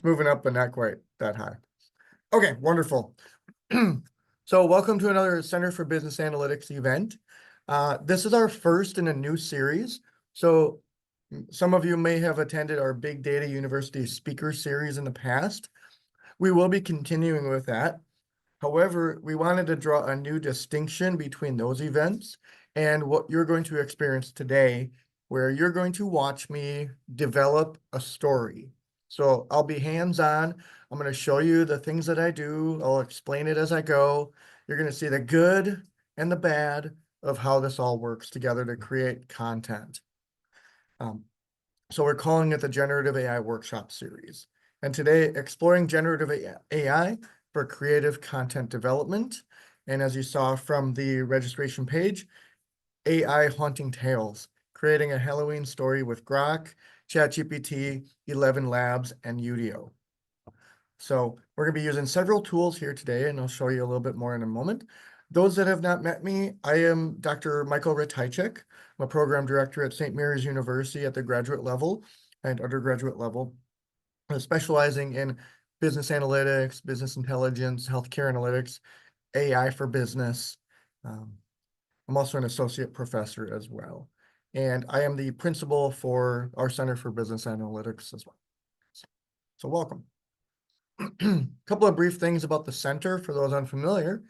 moving up, but not quite that high. Okay, wonderful. So welcome to another Center for Business Analytics event. This is our first in a new series. So some of you may have attended our Big Data University speaker series in the past. We will be continuing with that. However, we wanted to draw a new distinction between those events and what you're going to experience today, where you're going to watch me develop a story. So I'll be hands-on. I'm going to show you the things that I do. I'll explain it as I go. You're going to see the good and the bad of how this all works together to create content. So we're calling it the Generative AI Workshop Series. And today, exploring generative AI for creative content development. And as you saw from the registration page, AI Haunting Tales, creating a Halloween story with Grok, ChatGPT, ElevenLabs, and Udio. So we're going to be using several tools here today, and I'll show you a little bit more in a moment. Those that have not met me, I am Dr. Michael Ratajczyk. I'm a program director at St. Mary's University at the graduate level and undergraduate level, specializing in business analytics, business intelligence, healthcare analytics, AI for business. I'm also an associate professor as well. And I am the principal for our Center for Business Analytics as well. So welcome. A couple of brief things about the center for those unfamiliar.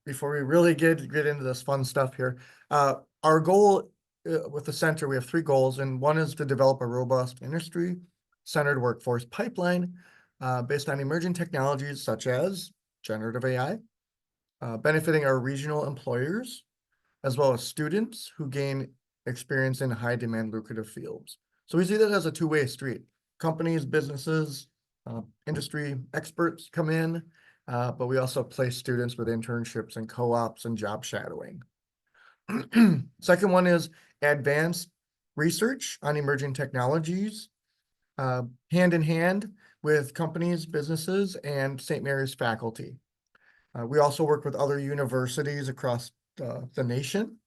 Before we really get into this fun stuff here. Our goal with the center, we have 3 goals, and one is to develop a robust industry-centered workforce pipeline based on emerging technologies such as generative AI, benefiting our regional employers, as well as students who gain experience in high-demand lucrative fields. So we see that as a two-way street. Companies, businesses, industry experts come in, but we also place students with internships and co-ops and job shadowing. Second one is advanced research on emerging technologies, hand in hand with companies, businesses, and St. Mary's faculty. We also work with other universities across the nation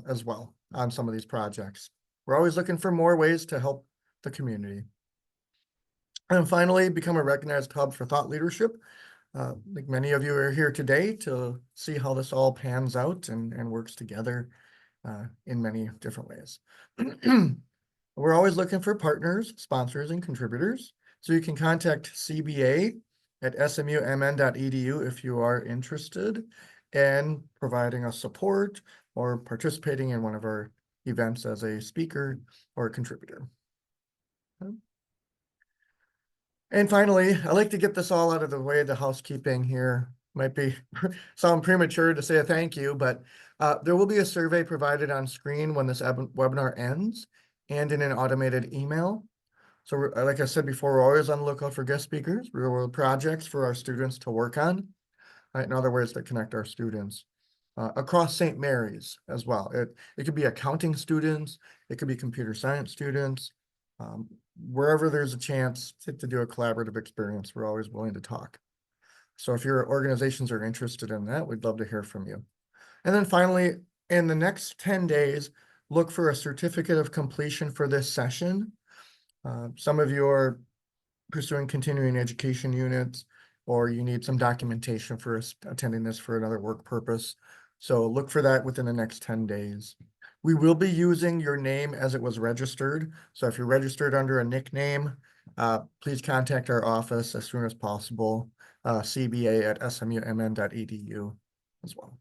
as well on some of these projects. We're always looking for more ways to help the community. And finally, become a recognized hub for thought leadership. Like many of you are here today to see how this all pans out and works together in many different ways. We're always looking for partners, sponsors, and contributors. So you can contact CBA at smumn.edu if you are interested in providing us support or participating in one of our events as a speaker or a contributor. And finally, I like to get this all out of the way, the housekeeping here. Might be sound premature to say a thank you, but there will be a survey provided on screen when this webinar ends and in an automated email. So like I said before, we're always on the lookout for guest speakers, real world projects for our students to work on. In other words, that connect our students across St. Mary's as well. It could be accounting students, it could be computer science students, wherever there's a chance to do a collaborative experience, we're always willing to talk. So if your organizations are interested in that, we'd love to hear from you. And then finally, in the next 10 days, look for a certificate of completion for this session. Some of you are pursuing continuing education units, or you need some documentation for attending this for another work purpose. So look for that within the next 10 days. We will be using your name as it was registered. So if you're registered under a nickname, please contact our office as soon as possible, cba@smumn.edu as well.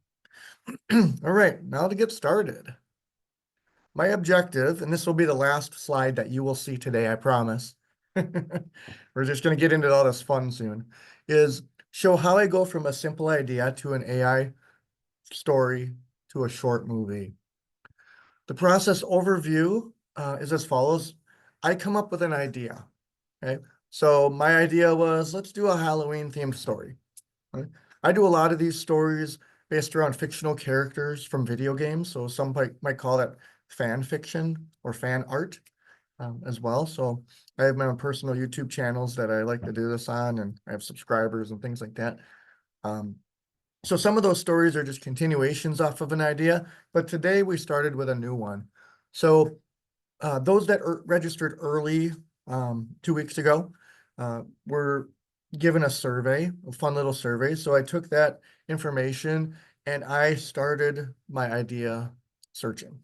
All right, now to get started. My objective, and this will be the last slide that you will see today, I promise. We're just going to get into all this fun soon, is show how I go from a simple idea to an AI story to a short movie. The process overview is as follows. I come up with an idea, okay? So my idea was, let's do a Halloween themed story. Right? I do a lot of these stories based around fictional characters from video games. So some might call that fan fiction or fan art as well. So I have my own personal YouTube channels that I like to do this on, and I have subscribers and things like that. So some of those stories are just continuations off of an idea, but today we started with a new one. So those that registered early 2 weeks ago, we're given a survey, a fun little survey. So I took that information and I started my idea searching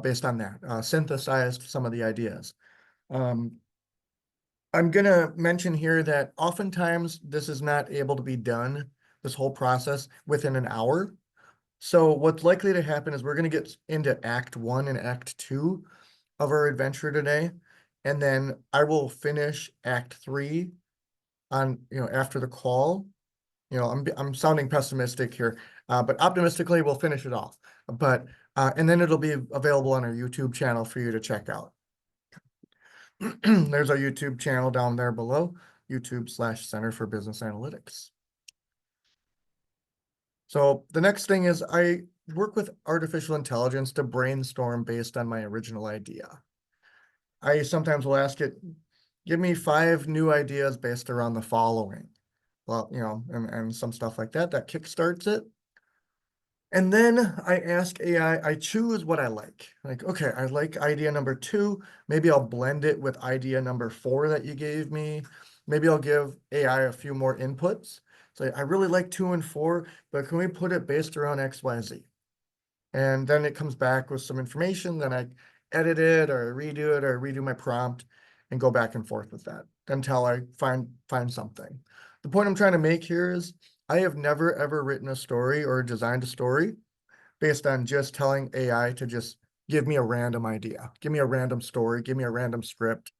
based on that, synthesized some of the ideas. I'm going to mention here that oftentimes this is not able to be done, this whole process, within an hour. So what's likely to happen is we're going to get into Act 1 and Act 2 of our adventure today. And then I will finish Act 3 on, after the call. I'm sounding pessimistic here, but optimistically we'll finish it off. But and then it'll be available on our YouTube channel for you to check out. There's our YouTube channel down there below, YouTube/Center for Business Analytics. So the next thing is I work with artificial intelligence to brainstorm based on my original idea. I sometimes will ask it, give me 5 new ideas based around the following. Well, and some stuff like that kickstarts it. And then I ask AI, I choose what I like. Like, okay, I like idea number 2. Maybe I'll blend it with idea number 4 that you gave me. Maybe I'll give AI a few more inputs. So I really like 2 and 4, but can we put it based around X, Y, Z? And then it comes back with some information. Then I edit it or redo it or redo my prompt and go back and forth with that until I find something. The point I'm trying to make here is I have never, ever written a story or designed a story based on just telling AI to just give me a random idea, give me a random story, give me a random script,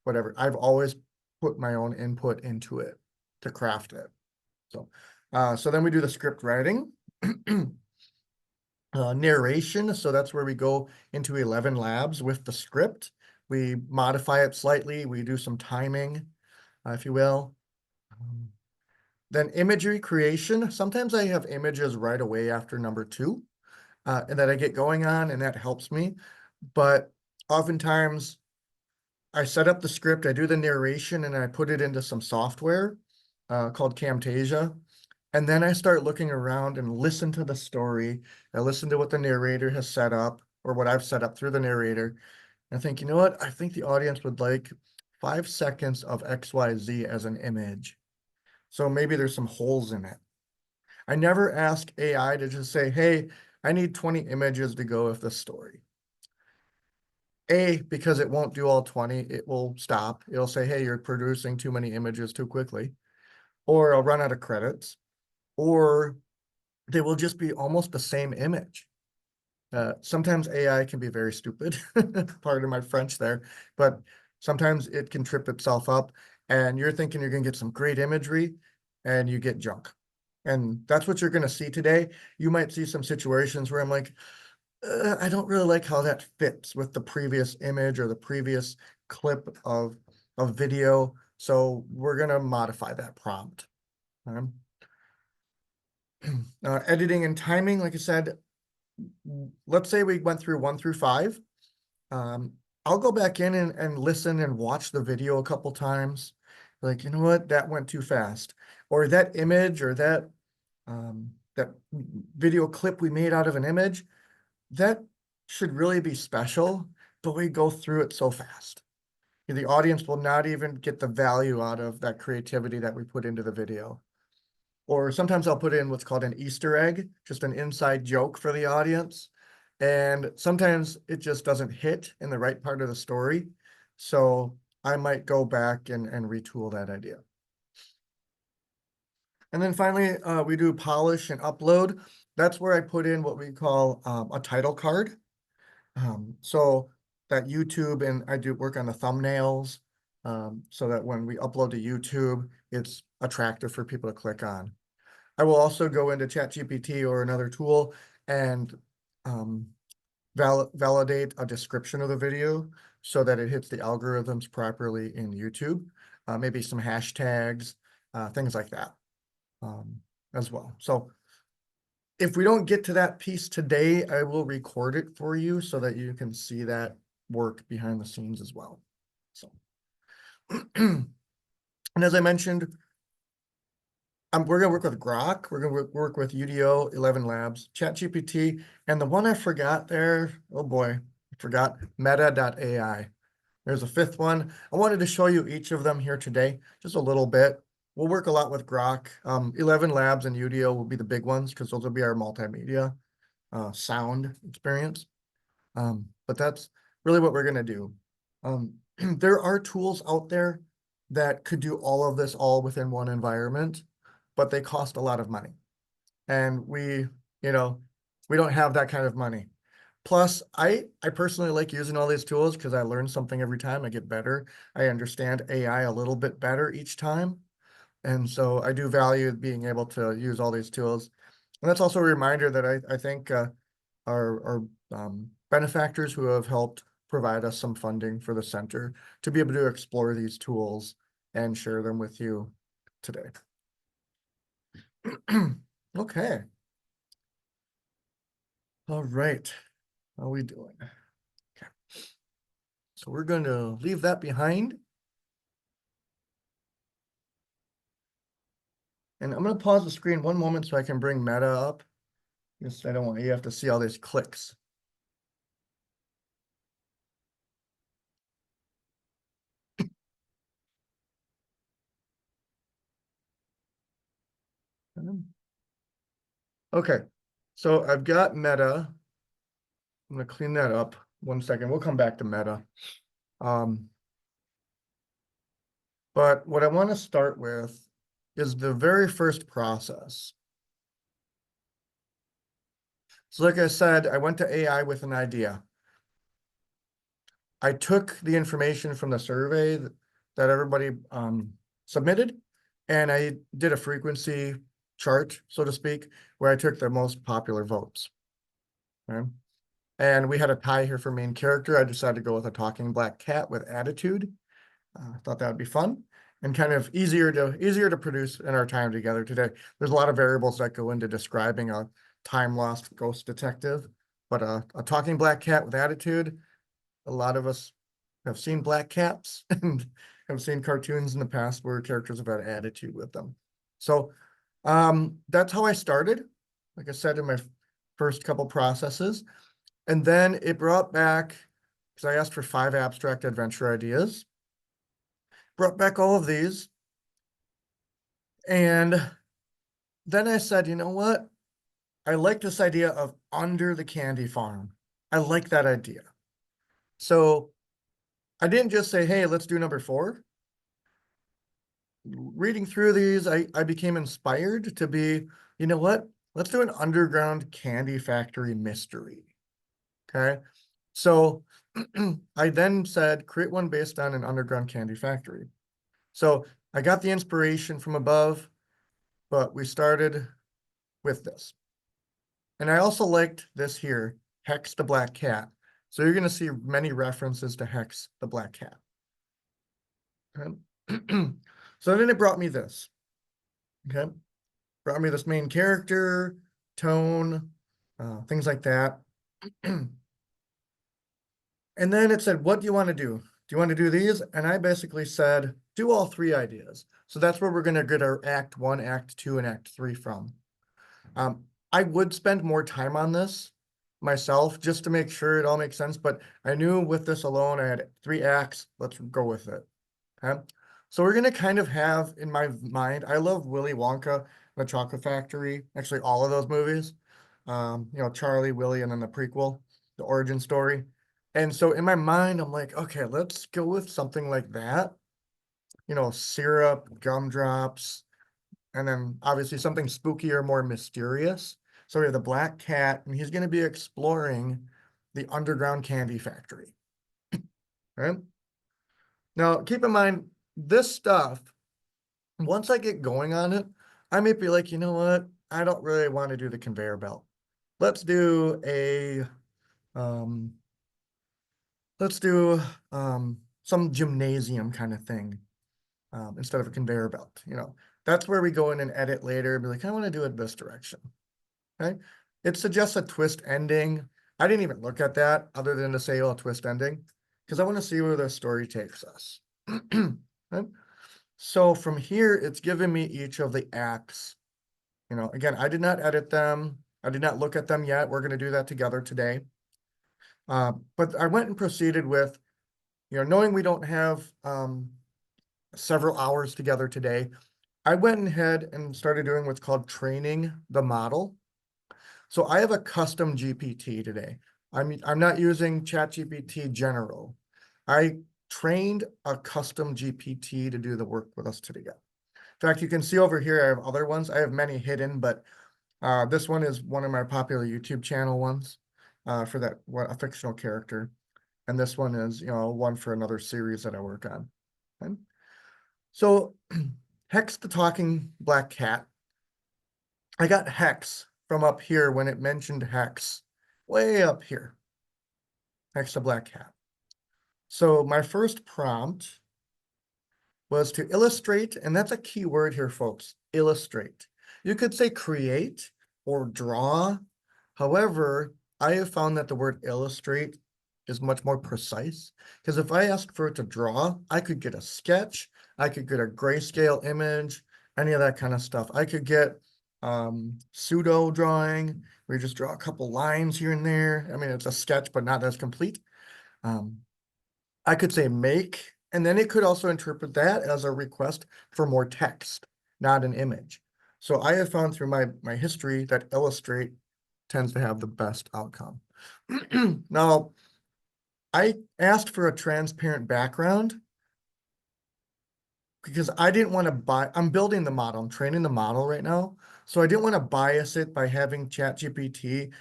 whatever. I've always put my own input into it to craft it. So then we do the script writing. Narration, so that's where we go into ElevenLabs with the script. We modify it slightly. We do some timing, if you will. Then imagery creation. Sometimes I have images right away after number 2 and that I get going on, and that helps me. But oftentimes I set up the script, I do the narration, and I put it into some software called Camtasia. And then I start looking around and listen to the story. I listen to what the narrator has set up or what I've set up through the narrator. And I think, you know what? I think the audience would like 5 seconds of XYZ as an image. So maybe there's some holes in it. I never ask AI to just say, hey, I need 20 images to go with this story. Because it won't do all 20, it will stop. It'll say, hey, you're producing too many images too quickly. Or I'll run out of credits. Or they will just be almost the same image. Sometimes AI can be very stupid, pardon my French there, but sometimes it can trip itself up and you're thinking you're going to get some great imagery and you get junk. And that's what you're going to see today. You might see some situations where I'm like, I don't really like how that fits with the previous image or the previous clip of video. So we're going to modify that prompt. Editing and timing, like I said, let's say we went through 1 through 5. I'll go back in and listen and watch the video a couple times. Like, you know what, that went too fast. Or that image or that video clip we made out of an image, that should really be special, but we go through it so fast. The audience will not even get the value out of that creativity that we put into the video. Or sometimes I'll put in what's called an Easter egg, just an inside joke for the audience. And sometimes it just doesn't hit in the right part of the story. So I might go back and retool that idea. And then finally, we do polish and upload. That's where I put in what we call a title card. So that YouTube, and I do work on the thumbnails so that when we upload to YouTube, it's attractive for people to click on. I will also go into ChatGPT or another tool and validate a description of the video so that it hits the algorithms properly in YouTube. Maybe some hashtags, things like that as well. So if we don't get to that piece today, I will record it for you so that you can see that work behind the scenes as well. So, and as I mentioned, we're going to work with Grok. We're going to work with Udio, ElevenLabs, ChatGPT, and the one I forgot there, oh boy, I forgot, Meta.ai. There's a fifth one. I wanted to show you each of them here today, just a little bit. We'll work a lot with Grok. ElevenLabs and Udio will be the big ones because those will be our multimedia sound experience. But that's really what we're going to do. There are tools out there that could do all of this all within one environment, but they cost a lot of money. And we don't have that kind of money. Plus, I personally like using all these tools because I learn something every time. I get better. I understand AI a little bit better each time. And so I do value being able to use all these tools. And that's also a reminder that I think our benefactors who have helped provide us some funding for the center to be able to explore these tools and share them with you today. Okay. All right. How are we doing? Okay. So we're going to leave that behind. And I'm going to pause the screen one moment so I can bring Meta up. Because I don't want you have to see all these clicks. Okay, so I've got Meta. I'm going to clean that up. 1 second. We'll come back to Meta. But what I want to start with is the very first process. So like I said, I went to AI with an idea. I took the information from the survey that everybody submitted, and I did a frequency chart, so to speak, where I took the most popular votes. Okay? And we had a tie here for main character. I decided to go with a talking black cat with attitude. I thought that would be fun and kind of easier to produce in our time together today. There's a lot of variables that go into describing a time lost ghost detective, but a talking black cat with attitude. A lot of us have seen black cats and have seen cartoons in the past where characters have had attitude with them. So that's how I started, like I said, in my first couple processes. And then it brought back, because I asked for 5 abstract adventure ideas, brought back all of these. And then I said, you know what? I like this idea of under the candy farm. I like that idea. So I didn't just say, hey, let's do number 4. Reading through these, I became inspired to be, you know what? Let's do an underground candy factory mystery. Okay. So I then said, create one based on an underground candy factory. So I got the inspiration from above, but we started with this. And I also liked this here, Hex the Black Cat. So you're going to see many references to Hex the Black Cat. Okay. So then it brought me this. Okay. Brought me this main character, tone, things like that. And then it said, what do you want to do? Do you want to do these? And I basically said, do all 3 ideas. So that's where we're going to get our Act 1, Act 2, and Act 3 from. I would spend more time on this myself just to make sure it all makes sense, but I knew with this alone, I had 3 acts. Let's go with it. Okay. So we're going to kind of have in my mind, I love Willy Wonka and the Chocolate Factory, actually all of those movies. Charlie, Willy, and then the prequel, the origin story. And so in my mind, I'm like, okay, let's go with something like that. Syrup, gumdrops, and then obviously something spookier, more mysterious. So we have the black cat, and he's going to be exploring the underground candy factory. Right? Now, keep in mind, this stuff, once I get going on it, I may be like, you know what? I don't really want to do the conveyor belt. Let's do some gymnasium kind of thing instead of a conveyor belt. That's where we go in and edit later and be like, I want to do it this direction. Okay. It suggests a twist ending. I didn't even look at that other than to say, oh, twist ending, because I want to see where the story takes us. Okay. So from here, it's given me each of the acts. Again, I did not edit them. I did not look at them yet. We're going to do that together today. But I went and proceeded with knowing we don't have several hours together today, I went ahead and started doing what's called training the model. So I have a custom GPT today. I'm not using ChatGPT General. I trained a custom GPT to do the work with us today. In fact, you can see over here, I have other ones. I have many hidden, but this one is one of my popular YouTube channel ones for that, a fictional character. And this one is, one for another series that I work on. Okay. So Hex the talking black cat. I got Hex from up here when it mentioned Hex, way up here. Hex the black cat. So my first prompt was to illustrate, and that's a key word here, folks, illustrate. You could say create or draw. However, I have found that the word illustrate is much more precise, because if I ask for it to draw, I could get a sketch, I could get a grayscale image, any of that kind of stuff. I could get pseudo drawing, where you just draw a couple lines here and there. I mean, it's a sketch, but not as complete. I could say make, and then it could also interpret that as a request for more text, not an image. So I have found through my history that illustrate tends to have the best outcome. Now, I asked for a transparent background because I didn't want to I'm building the model, I'm training the model right now. So I didn't want to bias it by having ChatGPT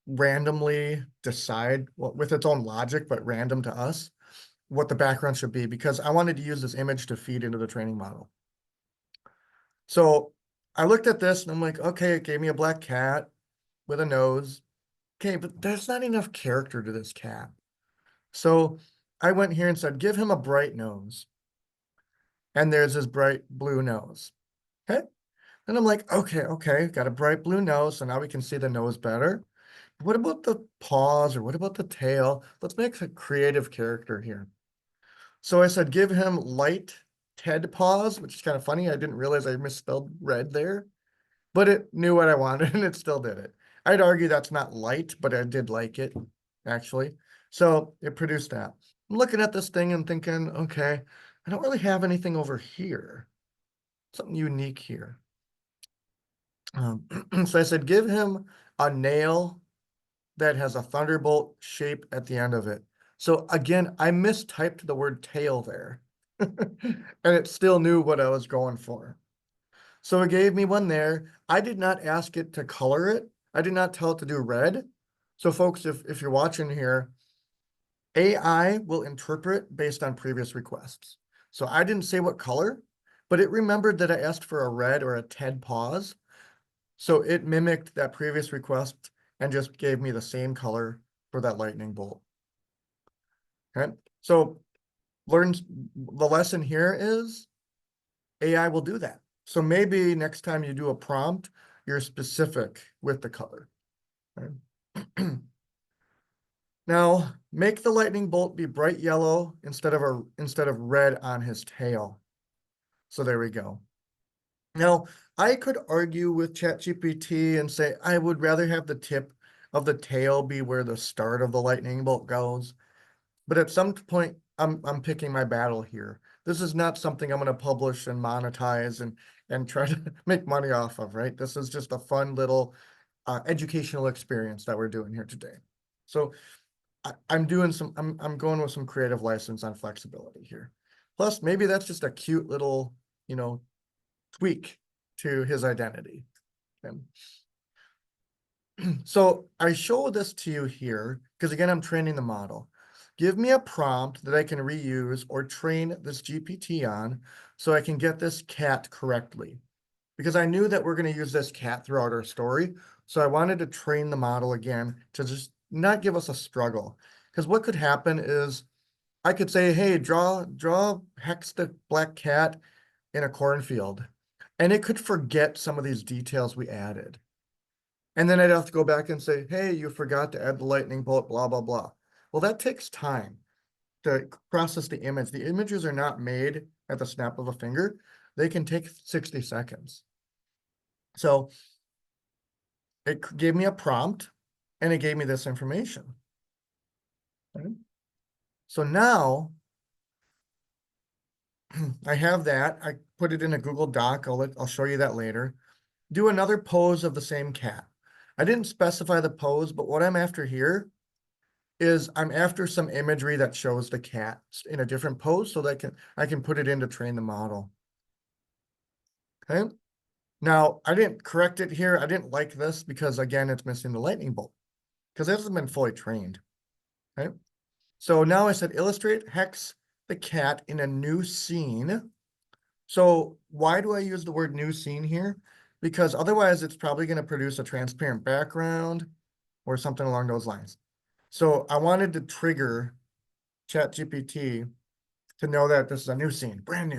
randomly decide, well, with its own logic, but random to us, what the background should be, because I wanted to use this image to feed into the training model. So I looked at this and I'm like, okay, it gave me a black cat with a nose. Okay, but there's not enough character to this cat. So I went here and said, give him a bright nose. And there's this bright blue nose. Okay. And I'm like, okay, got a bright blue nose. So now we can see the nose better. What about the paws, or what about the tail? Let's make a creative character here. So I said, give him light Ted paws, which is kind of funny. I didn't realize I misspelled red there, but it knew what I wanted and it still did it. I'd argue that's not light, but I did like it, actually. So it produced that. I'm looking at this thing and thinking, okay, I don't really have anything over here. Something unique here. So I said, give him a nail that has a thunderbolt shape at the end of it. So again, I mistyped the word tail there. And it still knew what I was going for. So it gave me one there. I did not ask it to color it. I did not tell it to do red. So folks, if you're watching here, AI will interpret based on previous requests. So I didn't say what color, but it remembered that I asked for a red or a Ted pause. So it mimicked that previous request and just gave me the same color for that lightning bolt. Okay, so the lesson here is AI will do that. So maybe next time you do a prompt, you're specific with the color. Okay. Now, make the lightning bolt be bright yellow instead of red on his tail. So there we go. Now, I could argue with ChatGPT and say I would rather have the tip of the tail be where the start of the lightning bolt goes. But at some point, I'm picking my battle here. This is not something I'm going to publish and monetize and try to make money off of, right? This is just a fun little educational experience that we're doing here today. So I'm going with some creative license on flexibility here. Plus, maybe that's just a cute little, tweak to his identity. And so I show this to you here because, again, I'm training the model. Give me a prompt that I can reuse or train this GPT on so I can get this cat correctly. Because I knew that we're going to use this cat throughout our story. So I wanted to train the model again to just not give us a struggle. Because what could happen is I could say, hey, draw Hex the black cat in a cornfield. And it could forget some of these details we added. And then I'd have to go back and say, hey, you forgot to add the lightning bolt, blah, blah, blah. Well, that takes time to process the image. The images are not made at the snap of a finger. They can take 60 seconds. So it gave me a prompt and it gave me this information. Okay. So now I have that. I put it in a Google Doc. I'll show you that later. Do another pose of the same cat. I didn't specify the pose, but what I'm after here is I'm after some imagery that shows the cat in a different pose so that I can put it in to train the model. Okay. Now, I didn't correct it here. I didn't like this because, again, it's missing the lightning bolt because it hasn't been fully trained. Okay. So now I said illustrate Hex the cat in a new scene. So why do I use the word new scene here? Because otherwise it's probably going to produce a transparent background or something along those lines. So I wanted to trigger ChatGPT to know that this is a new scene, brand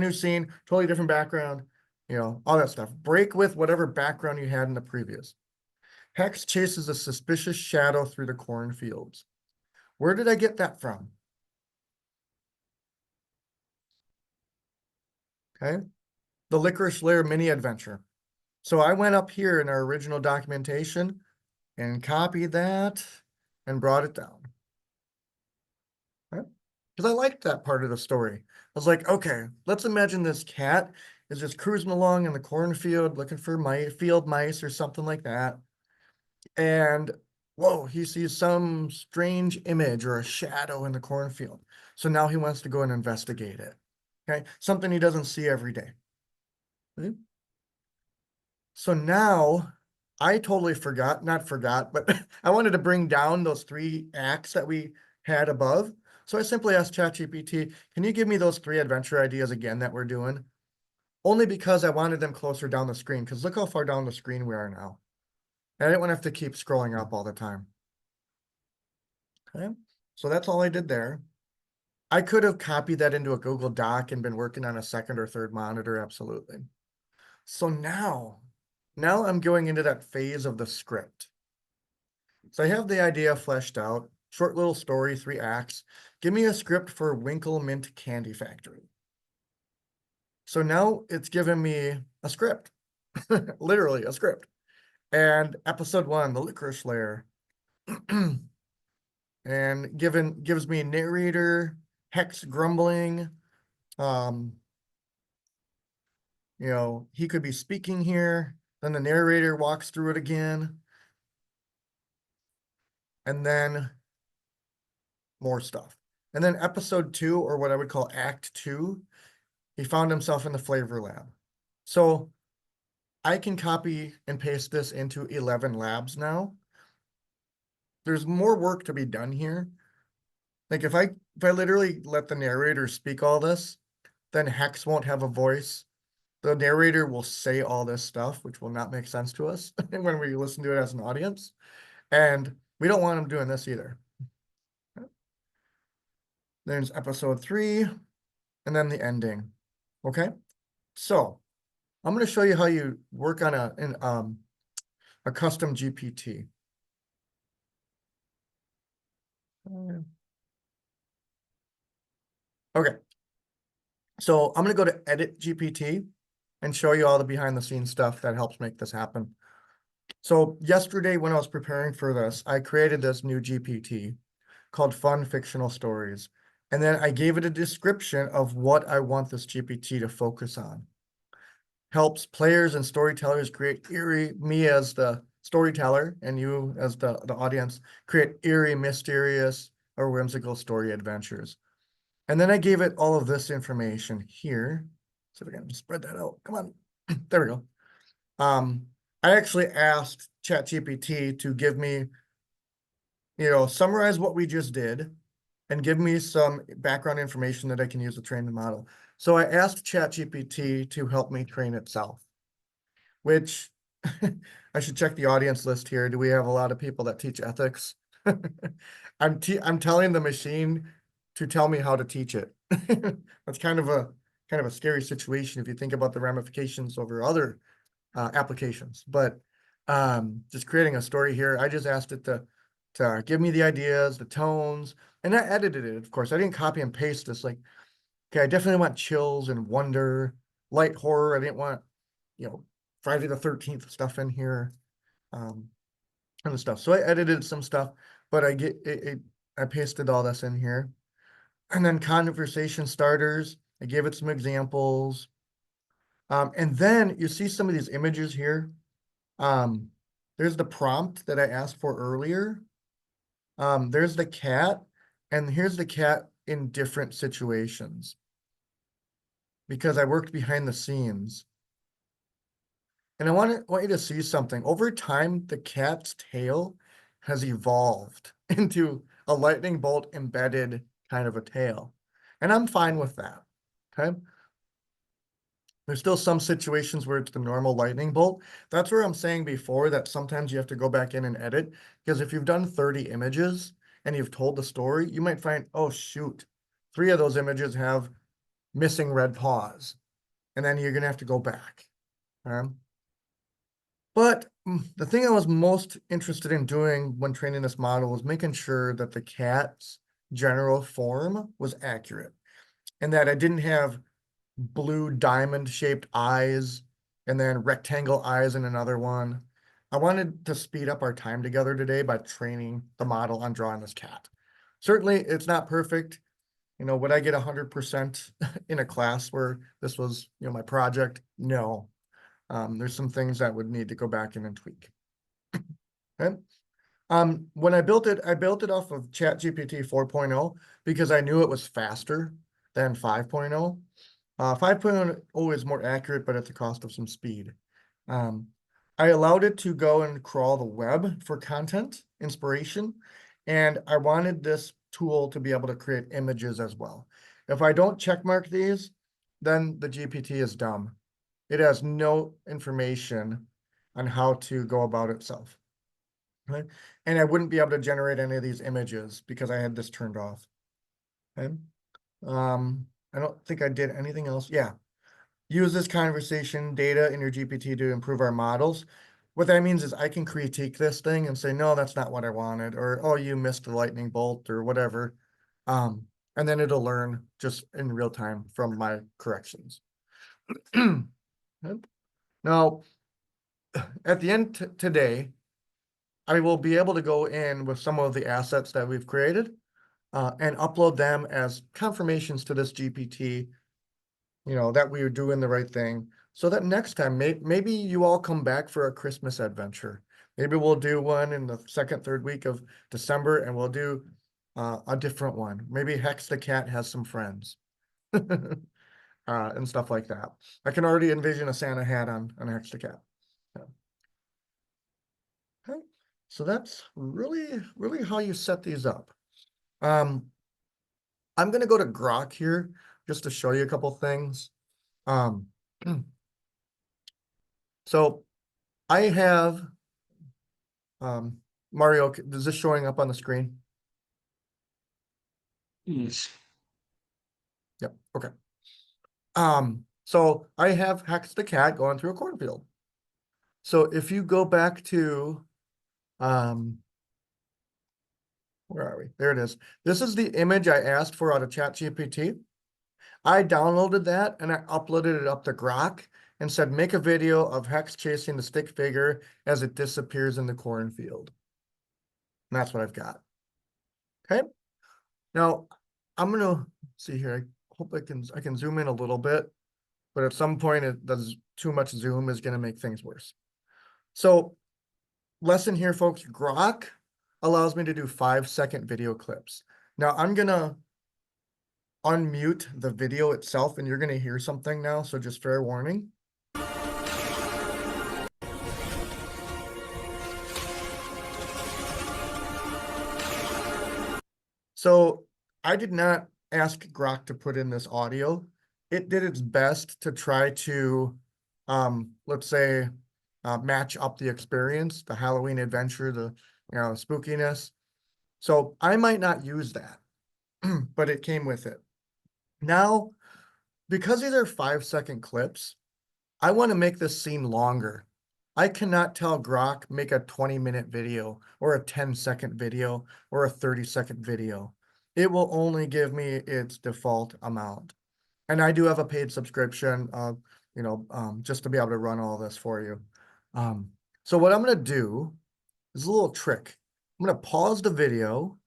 new scene, totally different background, all that stuff. Break with whatever background you had in the previous. Hex chases a suspicious shadow through the cornfields. Where did I get that from? Okay. The Licorice Lair mini adventure. So I went up here in our original documentation and copied that and brought it down. Because I liked that part of the story. I was like, okay, let's imagine this cat is just cruising along in the cornfield looking for field mice or something like that. And whoa, he sees some strange image or a shadow in the cornfield. So now he wants to go and investigate it. Okay, something he doesn't see every day. Okay? So now I totally forgot, not forgot, but I wanted to bring down those 3 acts that we had above. So I simply asked ChatGPT, can you give me those 3 adventure ideas again that we're doing? Only because I wanted them closer down the screen, because look how far down the screen we are now. And I didn't want to have to keep scrolling up all the time. Okay, so that's all I did there. I could have copied that into a Google Doc and been working on a second or third monitor, absolutely. So now I'm going into that phase of the script. So I have the idea fleshed out, short little story, 3 acts. Give me a script for Winklemint Candy Factory. So now it's given me a script, literally a script. And episode 1, the licorice lair. And gives me narrator, Hex grumbling. He could be speaking here. Then the narrator walks through it again. And then more stuff. And then episode 2, or what I would call act 2, he found himself in the flavor lab. So I can copy and paste this into ElevenLabs now. There's more work to be done here. Like if I literally let the narrator speak all this, then Hex won't have a voice. The narrator will say all this stuff, which will not make sense to us when we listen to it as an audience. And we don't want him doing this either. There's episode 3, and then the ending. Okay, so I'm going to show you how you work on a custom GPT. Okay, so I'm going to go to Edit GPT and show you all the behind the scenes stuff that helps make this happen. So yesterday when I was preparing for this, I created this new GPT called Fun Fictional Stories. And then I gave it a description of what I want this GPT to focus on. Helps players and storytellers create eerie, me as the storyteller and you as the audience, create eerie, mysterious, or whimsical story adventures. And then I gave it all of this information here. So if I can spread that out, come on, there we go. I actually asked ChatGPT to give me, summarize what we just did and give me some background information that I can use to train the model. So I asked ChatGPT to help me train itself, which I should check the audience list here. Do we have a lot of people that teach ethics? I'm telling the machine to tell me how to teach it. That's kind of a scary situation if you think about the ramifications over other applications. But just creating a story here, I just asked it to give me the ideas, the tones, and I edited it, of course. I didn't copy and paste this. Like, okay, I definitely want chills and wonder, light horror. I didn't want, Friday the 13th stuff in here, kind of stuff. So I edited some stuff, but I pasted all this in here. And then conversation starters, I gave it some examples. And then you see some of these images here. There's the prompt that I asked for earlier. There's the cat, and here's the cat in different situations because I worked behind the scenes. And I want you to see something. Over time, the cat's tail has evolved into a lightning bolt embedded kind of a tail. And I'm fine with that, okay? There's still some situations where it's the normal lightning bolt. That's where I'm saying before that sometimes you have to go back in and edit, because if you've done 30 images and you've told the story, you might find, oh shoot, 3 of those images have missing red paws. And then you're gonna have to go back. But the thing I was most interested in doing when training this model was making sure that the cat's general form was accurate and that I didn't have blue diamond shaped eyes and then rectangle eyes in another one. I wanted to speed up our time together today by training the model on drawing this cat. Certainly, it's not perfect. You know, would I get 100% in a class where this was, my project? No. There's some things that would need to go back in and tweak. Okay. When I built it off of ChatGPT 4.0 because I knew it was faster than 5.0. 5.0 is more accurate, but at the cost of some speed. I allowed it to go and crawl the web for content inspiration, and I wanted this tool to be able to create images as well. If I don't checkmark these, then the GPT is dumb. It has no information on how to go about itself. Right? And I wouldn't be able to generate any of these images because I had this turned off. Okay. I don't think I did anything else. Yeah. Use this conversation data in your GPT to improve our models. What that means is I can critique this thing and say, no, that's not what I wanted, or oh, you missed the lightning bolt or whatever. And then it'll learn just in real time from my corrections. Now, at the end today, I will be able to go in with some of the assets that we've created and upload them as confirmations to this GPT, that we are doing the right thing. So that next time, maybe you all come back for a Christmas adventure. Maybe we'll do one in the 2nd, 3rd week of December, and we'll do a different one. Maybe Hex the Cat has some friends and stuff like that. I can already envision a Santa hat on Hex the Cat. Yeah. Okay. So that's really, really how you set these up. I'm going to go to Grok here just to show you a couple things. So I have Mario, is this showing up on the screen? Yes. Yep. Okay. So I have Hex the Cat going through a cornfield. So if you go back to where are we? There it is. This is the image I asked for out of ChatGPT. I downloaded that and I uploaded it up to Grok and said, make a video of Hex chasing the stick figure as it disappears in the cornfield. And that's what I've got. Okay. Now I'm gonna see here. I hope I can zoom in a little bit, but at some point it does too much zoom is gonna make things worse. So lesson here, folks, Grok allows me to do 5-second video clips. Now I'm gonna unmute the video itself and you're gonna hear something now, so just fair warning. So I did not ask Grok to put in this audio. It did its best to try to, let's say, match up the experience, the Halloween adventure, the spookiness. So I might not use that, but it came with it. Now, because these are 5-second clips, I want to make this scene longer. I cannot tell Grok make a 20-minute video or a 10-second video or a 30-second video. It will only give me its default amount. And I do have a paid subscription, just to be able to run all this for you. So what I'm going to do is a little trick. I'm going to pause the video.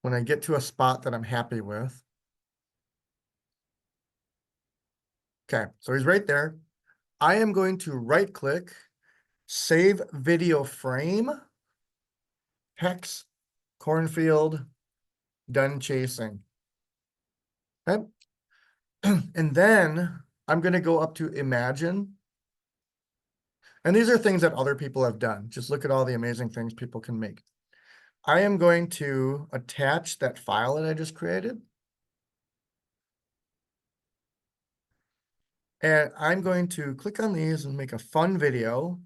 when I get to a spot that I'm happy with. Okay, so he's right there. I am going to right click, save video frame, hex, cornfield, done chasing. Okay. And then I'm going to go up to imagine. And these are things that other people have done. Just look at all the amazing things people can make. I am going to attach that file that I just created. And I'm going to click on these and make a fun video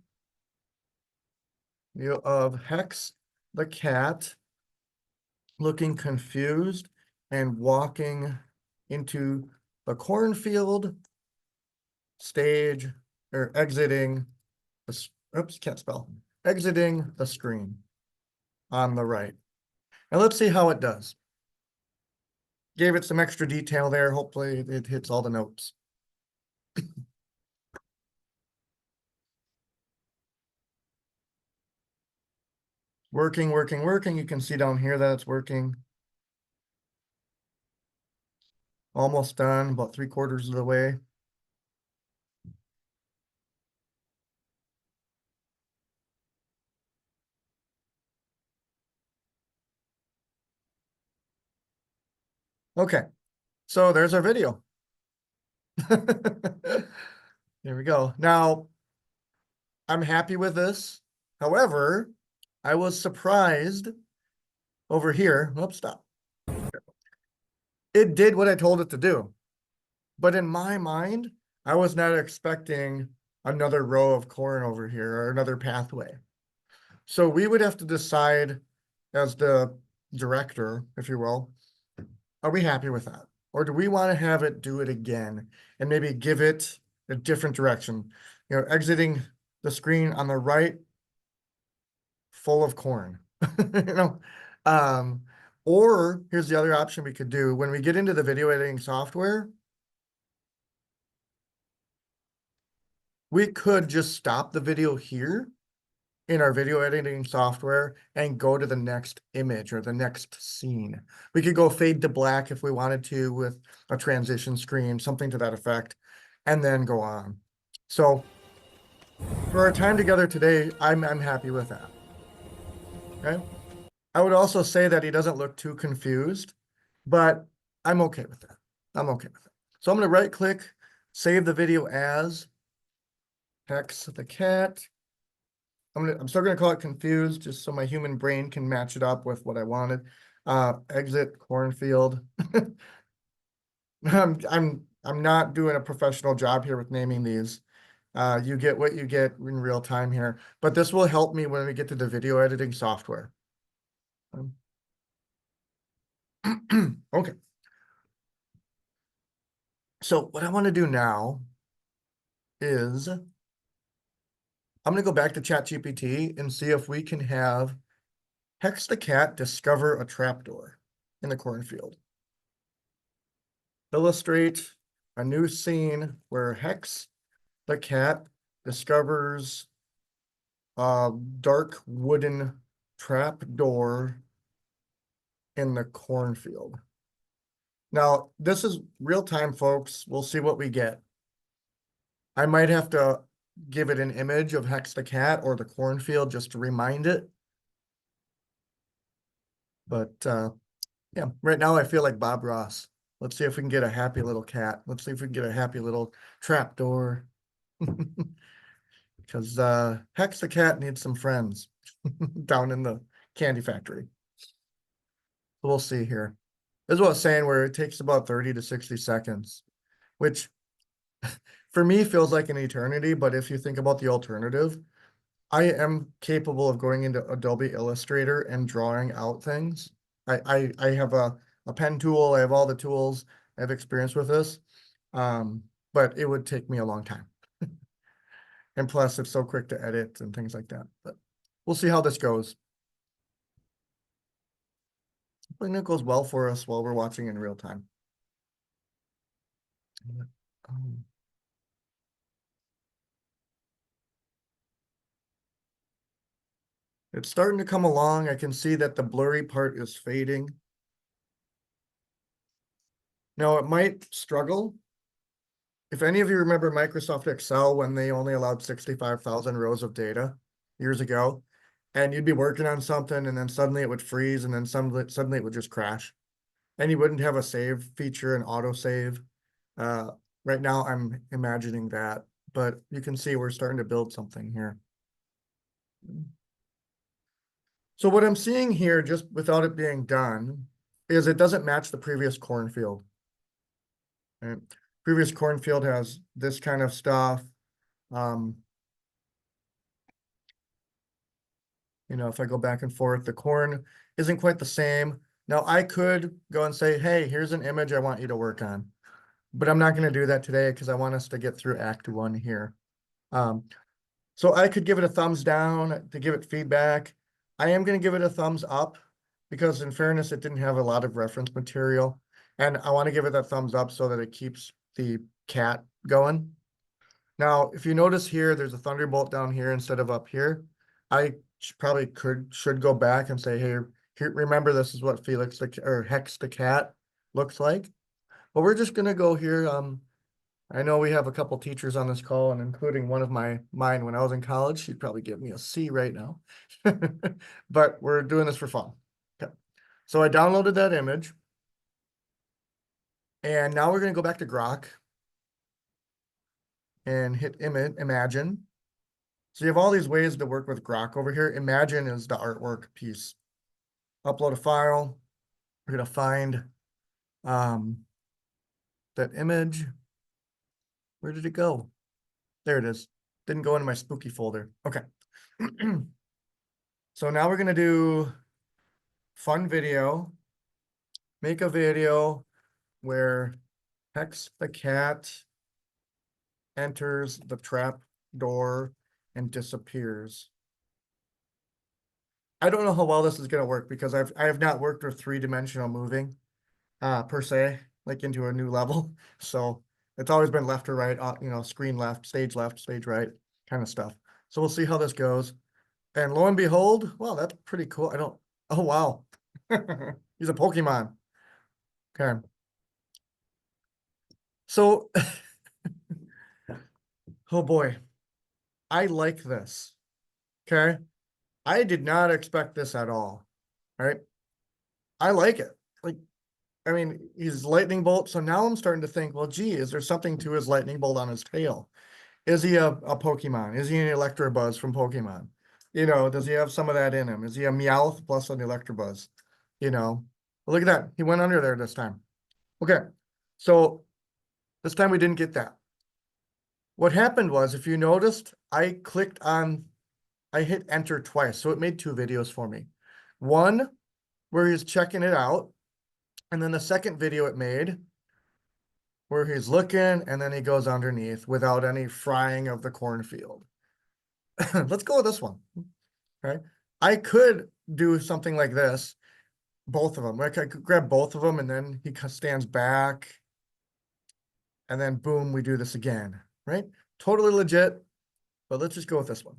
of Hex the cat looking confused and walking into the cornfield stage, or exiting the, oops, can't spell, exiting the screen on the right. And let's see how it does. Gave it some extra detail there. Hopefully it hits all the notes. Working, working, working. You can see down here that it's working. Almost done, about 3/4 of the way. Okay, so there's our video. There we go. Now, I'm happy with this. However, I was surprised over here. Oops, stop. It did what I told it to do. But in my mind, I was not expecting another row of corn over here or another pathway. So we would have to decide as the director, if you will, are we happy with that? Or do we want to have it do it again and maybe give it a different direction? You know, exiting the screen on the right, full of corn, you know? Or here's the other option we could do. When we get into the video editing software, we could just stop the video here in our video editing software and go to the next image or the next scene. We could go fade to black if we wanted to with a transition screen, something to that effect, and then go on. So for our time together today, I'm happy with that. Okay. I would also say that he doesn't look too confused, but I'm okay with that. I'm okay with it. So I'm going to right click, save the video as Hex the Cat. I'm still gonna call it confused, just so my human brain can match it up with what I wanted. Exit cornfield. I'm not doing a professional job here with naming these. You get what you get in real time here, but this will help me when we get to the video editing software. Okay. So what I want to do now is I'm going to go back to ChatGPT and see if we can have Hex the Cat discover a trapdoor in the cornfield. Illustrate a new scene where Hex the cat discovers a dark wooden trap door in the cornfield. Now, this is real time, folks. We'll see what we get. I might have to give it an image of Hex the cat or the cornfield just to remind it. But yeah, right now I feel like Bob Ross. Let's see if we can get a happy little cat. Let's see if we can get a happy little trap door. Because Hex the cat needs some friends down in the candy factory. We'll see here. This is what I'm saying, where it takes about 30 to 60 seconds, which for me feels like an eternity. But if you think about the alternative, I am capable of going into Adobe Illustrator and drawing out things. I have a pen tool. I have all the tools. I have experience with this. But it would take me a long time. And plus, it's so quick to edit and things like that. But we'll see how this goes. I think it goes well for us while we're watching in real time. It's starting to come along. I can see that the blurry part is fading. Now it might struggle. If any of you remember Microsoft Excel when they only allowed 65,000 rows of data years ago, and you'd be working on something and then suddenly it would freeze and then suddenly it would just crash. And you wouldn't have a save feature and autosave. Right now I'm imagining that, but you can see we're starting to build something here. So what I'm seeing here, just without it being done, is it doesn't match the previous cornfield. Right? Previous cornfield has this kind of stuff. You know, if I go back and forth, the corn isn't quite the same. Now I could go and say, hey, here's an image I want you to work on. But I'm not going to do that today because I want us to get through Act 1 here. So I could give it a thumbs down to give it feedback. I am going to give it a thumbs up because in fairness, it didn't have a lot of reference material. And I want to give it that thumbs up so that it keeps the cat going. Now, if you notice here, there's a thunderbolt down here instead of up here. I probably should go back and say, hey, here, remember this is what Felix or Hex the Cat looks like. But we're just going to go here. I know we have a couple teachers on this call, and including one of mine when I was in college. She'd probably give me a C right now. But we're doing this for fun. Okay. So I downloaded that image. And now we're going to go back to Grok and hit imagine. So you have all these ways to work with Grok over here. Imagine is the artwork piece. Upload a file. We're going to find that image. Where did it go? There it is. Didn't go into my spooky folder. Okay. So now we're going to do fun video. Make a video where Hex the Cat enters the trap door and disappears. I don't know how well this is going to work because I have not worked with three-dimensional moving per se, like into a new level. So it's always been left or right, you know, screen left, stage right, kind of stuff. So we'll see how this goes. And lo and behold, well, that's pretty cool. Oh, wow. He's a Pokemon. Okay. So, oh boy, I like this. Okay. I did not expect this at all. Right. I like it. Like, I mean, he's lightning bolt. So now I'm starting to think, well, gee, is there something to his lightning bolt on his tail? Is he a Pokemon? Is he an Electabuzz from Pokemon? You know, does he have some of that in him? Is he a Meowth plus an Electabuzz? You know, look at that. He went under there this time. Okay. So this time we didn't get that. What happened was, if you noticed, I hit enter twice. So it made two videos for me. One where he's checking it out. And then the second video it made where he's looking and then he goes underneath without any frying of the cornfield. Let's go with this one. Okay. I could do something like this, both of them. I could grab both of them and then he stands back and then boom, we do this again, right? Totally legit, but let's just go with this one.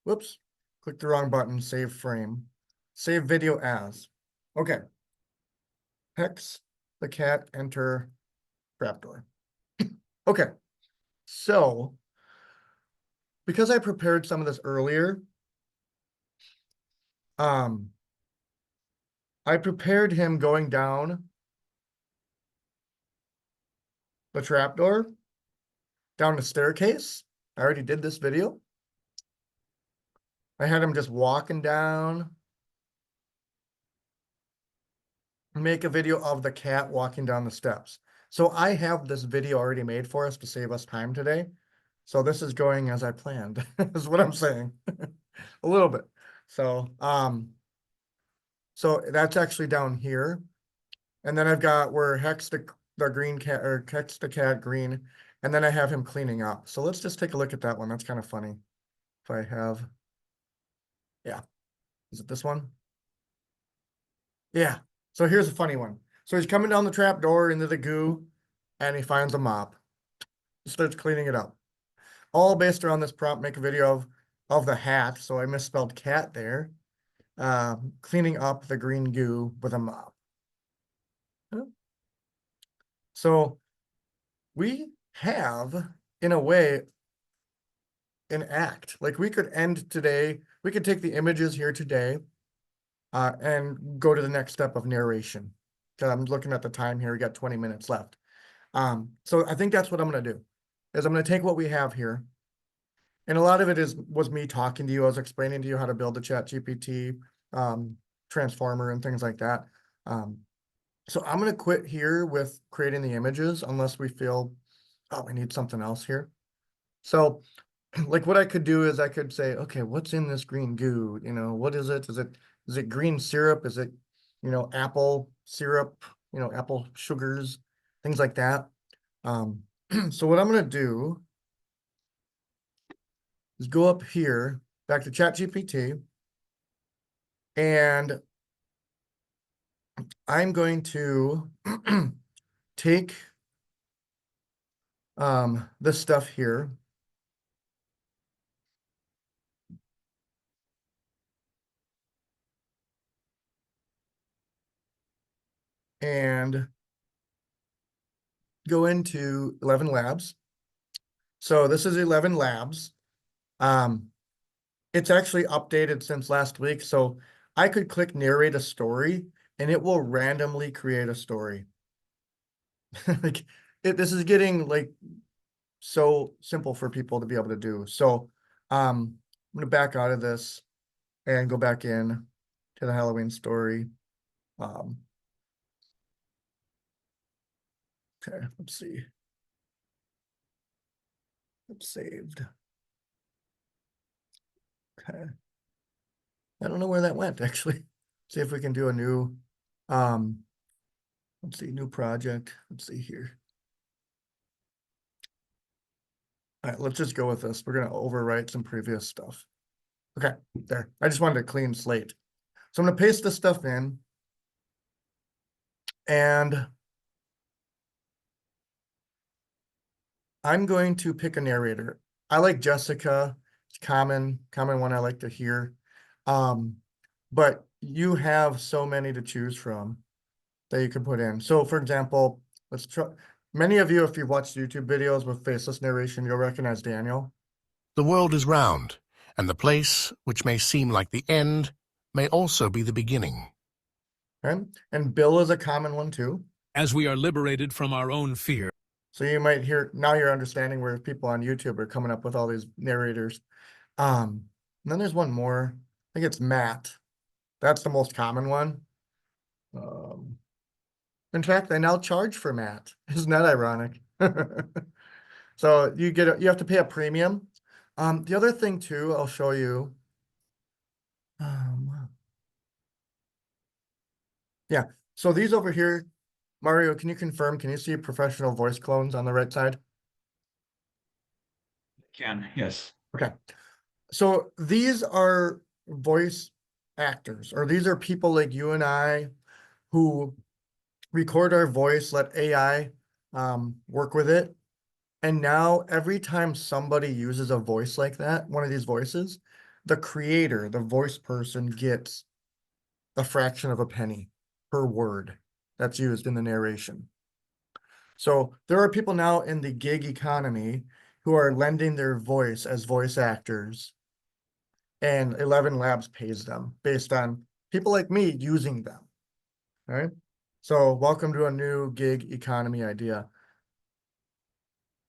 Whoops, click the wrong button, save frame, save video as. Okay. Hex the cat, enter trapdoor. Okay, so because I prepared some of this earlier, I prepared him going down the trapdoor, down the staircase. I already did this video. I had him just walking down. Make a video of the cat walking down the steps. So I have this video already made for us to save us time today. So this is going as I planned, is what I'm saying. A little bit. So that's actually down here. And then I've got where Hex the green cat or Hex the cat green, and then I have him cleaning up. So let's just take a look at that one. That's kind of funny. If I have, yeah. Is it this one? Yeah. So here's a funny one. So he's coming down the trap door into the goo and he finds a mop. He starts cleaning it up. All based around this prompt, make a video of the hat. So I misspelled cat there. Cleaning up the green goo with a mop. So we have, in a way, an act. Like we could end today, we could take the images here today and go to the next step of narration. So I'm looking at the time here, we got 20 minutes left. So I think that's what I'm gonna do, is I'm gonna take what we have here. And a lot of it was me talking to you. I was explaining to you how to build the ChatGPT transformer and things like that. So I'm gonna quit here with creating the images unless we feel, oh, we need something else here. So like what I could do is I could say, okay, what's in this green goo? You know, what is it? Is it green syrup? Is it, apple syrup, apple sugars, things like that. So what I'm gonna do is go up here, back to ChatGPT, and I'm going to take this stuff here. And go into ElevenLabs. So this is ElevenLabs. It's actually updated since last week. So I could click narrate a story and it will randomly create a story. Like this is getting like so simple for people to be able to do. So I'm gonna back out of this and go back in to the Halloween story. Okay, let's see. It's saved. Okay. I don't know where that went, actually. See if we can do a new, let's see, new project. Let's see here. All right, let's just go with this. We're gonna overwrite some previous stuff. Okay, there. I just wanted a clean slate. So I'm gonna paste this stuff in. And I'm going to pick a narrator. I like Jessica. It's common one I like to hear. But you have so many to choose from that you can put in. So for example, let's try, many of you, if you've watched YouTube videos with faceless narration, you'll recognize Daniel. The world is round, and the place, which may seem like the end, may also be the beginning. Okay? And Bill is a common one too. As we are liberated from our own fear. So you might hear, now you're understanding where people on YouTube are coming up with all these narrators. And then there's one more, I think it's Matt. That's the most common one. In fact, they now charge for Matt. Isn't that ironic? So you you have to pay a premium. The other thing too, I'll show you. Yeah, so these over here, Mario, can you confirm, can you see professional voice clones on the right side? Can, yes. Okay. So these are voice actors, or these are people like you and I who record our voice, let AI work with it. And now every time somebody uses a voice like that, one of these voices, the creator, the voice person gets a fraction of a penny per word that's used in the narration. So there are people now in the gig economy who are lending their voice as voice actors, and ElevenLabs pays them based on people like me using them. All right. So welcome to a new gig economy idea.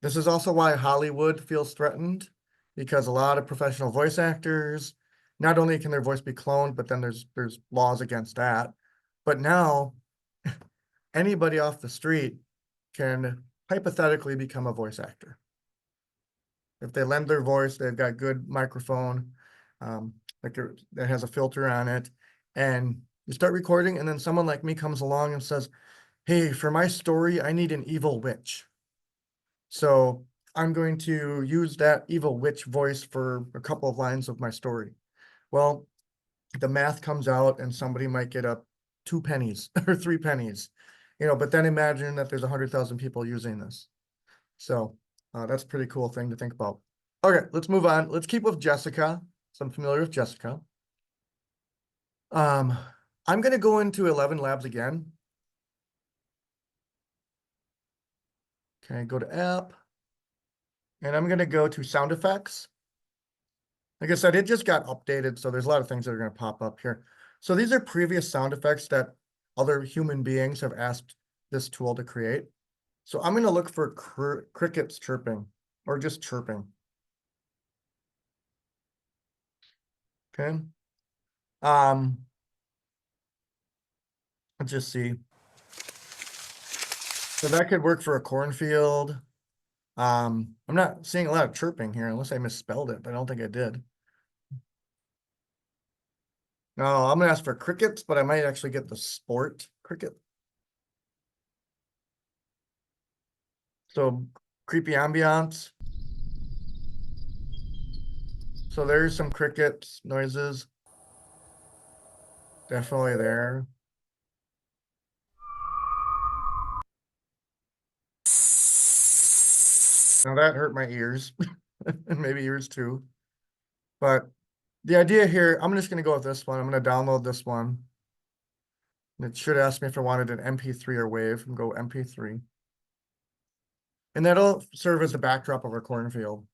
This is also why Hollywood feels threatened, because a lot of professional voice actors, not only can their voice be cloned, but then there's laws against that. But now anybody off the street can hypothetically become a voice actor. If they lend their voice, they've got good microphone, that has a filter on it, and you start recording, and then someone like me comes along and says, hey, for my story, I need an evil witch. So I'm going to use that evil witch voice for a couple of lines of my story. Well, the math comes out and somebody might get up 2 pennies or 3 pennies, but then imagine that there's 100,000 people using this. So that's a pretty cool thing to think about. Okay, let's move on. Let's keep with Jessica. So I'm familiar with Jessica. I'm going to go into ElevenLabs again. Okay, go to app. And I'm gonna go to sound effects. Like I said, it just got updated, so there's a lot of things that are gonna pop up here. So these are previous sound effects that other human beings have asked this tool to create. So I'm gonna look for crickets chirping, or just chirping. Okay. Let's just see. So that could work for a cornfield. I'm not seeing a lot of chirping here unless I misspelled it, but I don't think I did. No, I'm gonna ask for crickets, but I might actually get the sport cricket. So creepy ambiance. So there's some crickets noises. Definitely there. Now that hurt my ears and maybe yours too. But the idea here, I'm just gonna go with this one. I'm gonna download this one. It should ask me if I wanted an MP3 or WAV and go MP3. And that'll serve as the backdrop of our cornfield.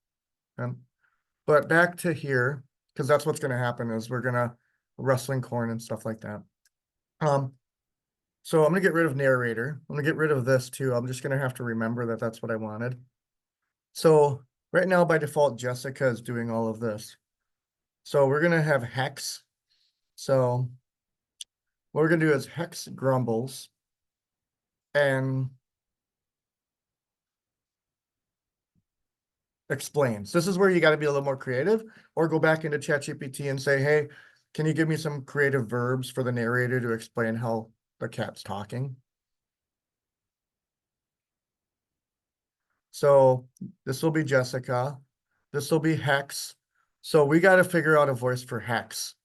But back to here, because that's what's gonna happen is we're gonna rustling corn and stuff like that. So I'm gonna get rid of narrator. I'm gonna get rid of this too. I'm just gonna have to remember that that's what I wanted. So right now by default, Jessica is doing all of this. So we're gonna have Hex. So what we're gonna do is Hex grumbles and explains. This is where you gotta be a little more creative, or go back into ChatGPT and say, hey, can you give me some creative verbs for the narrator to explain how the cat's talking? So this will be Jessica. This will be Hex. So we got to figure out a voice for Hex.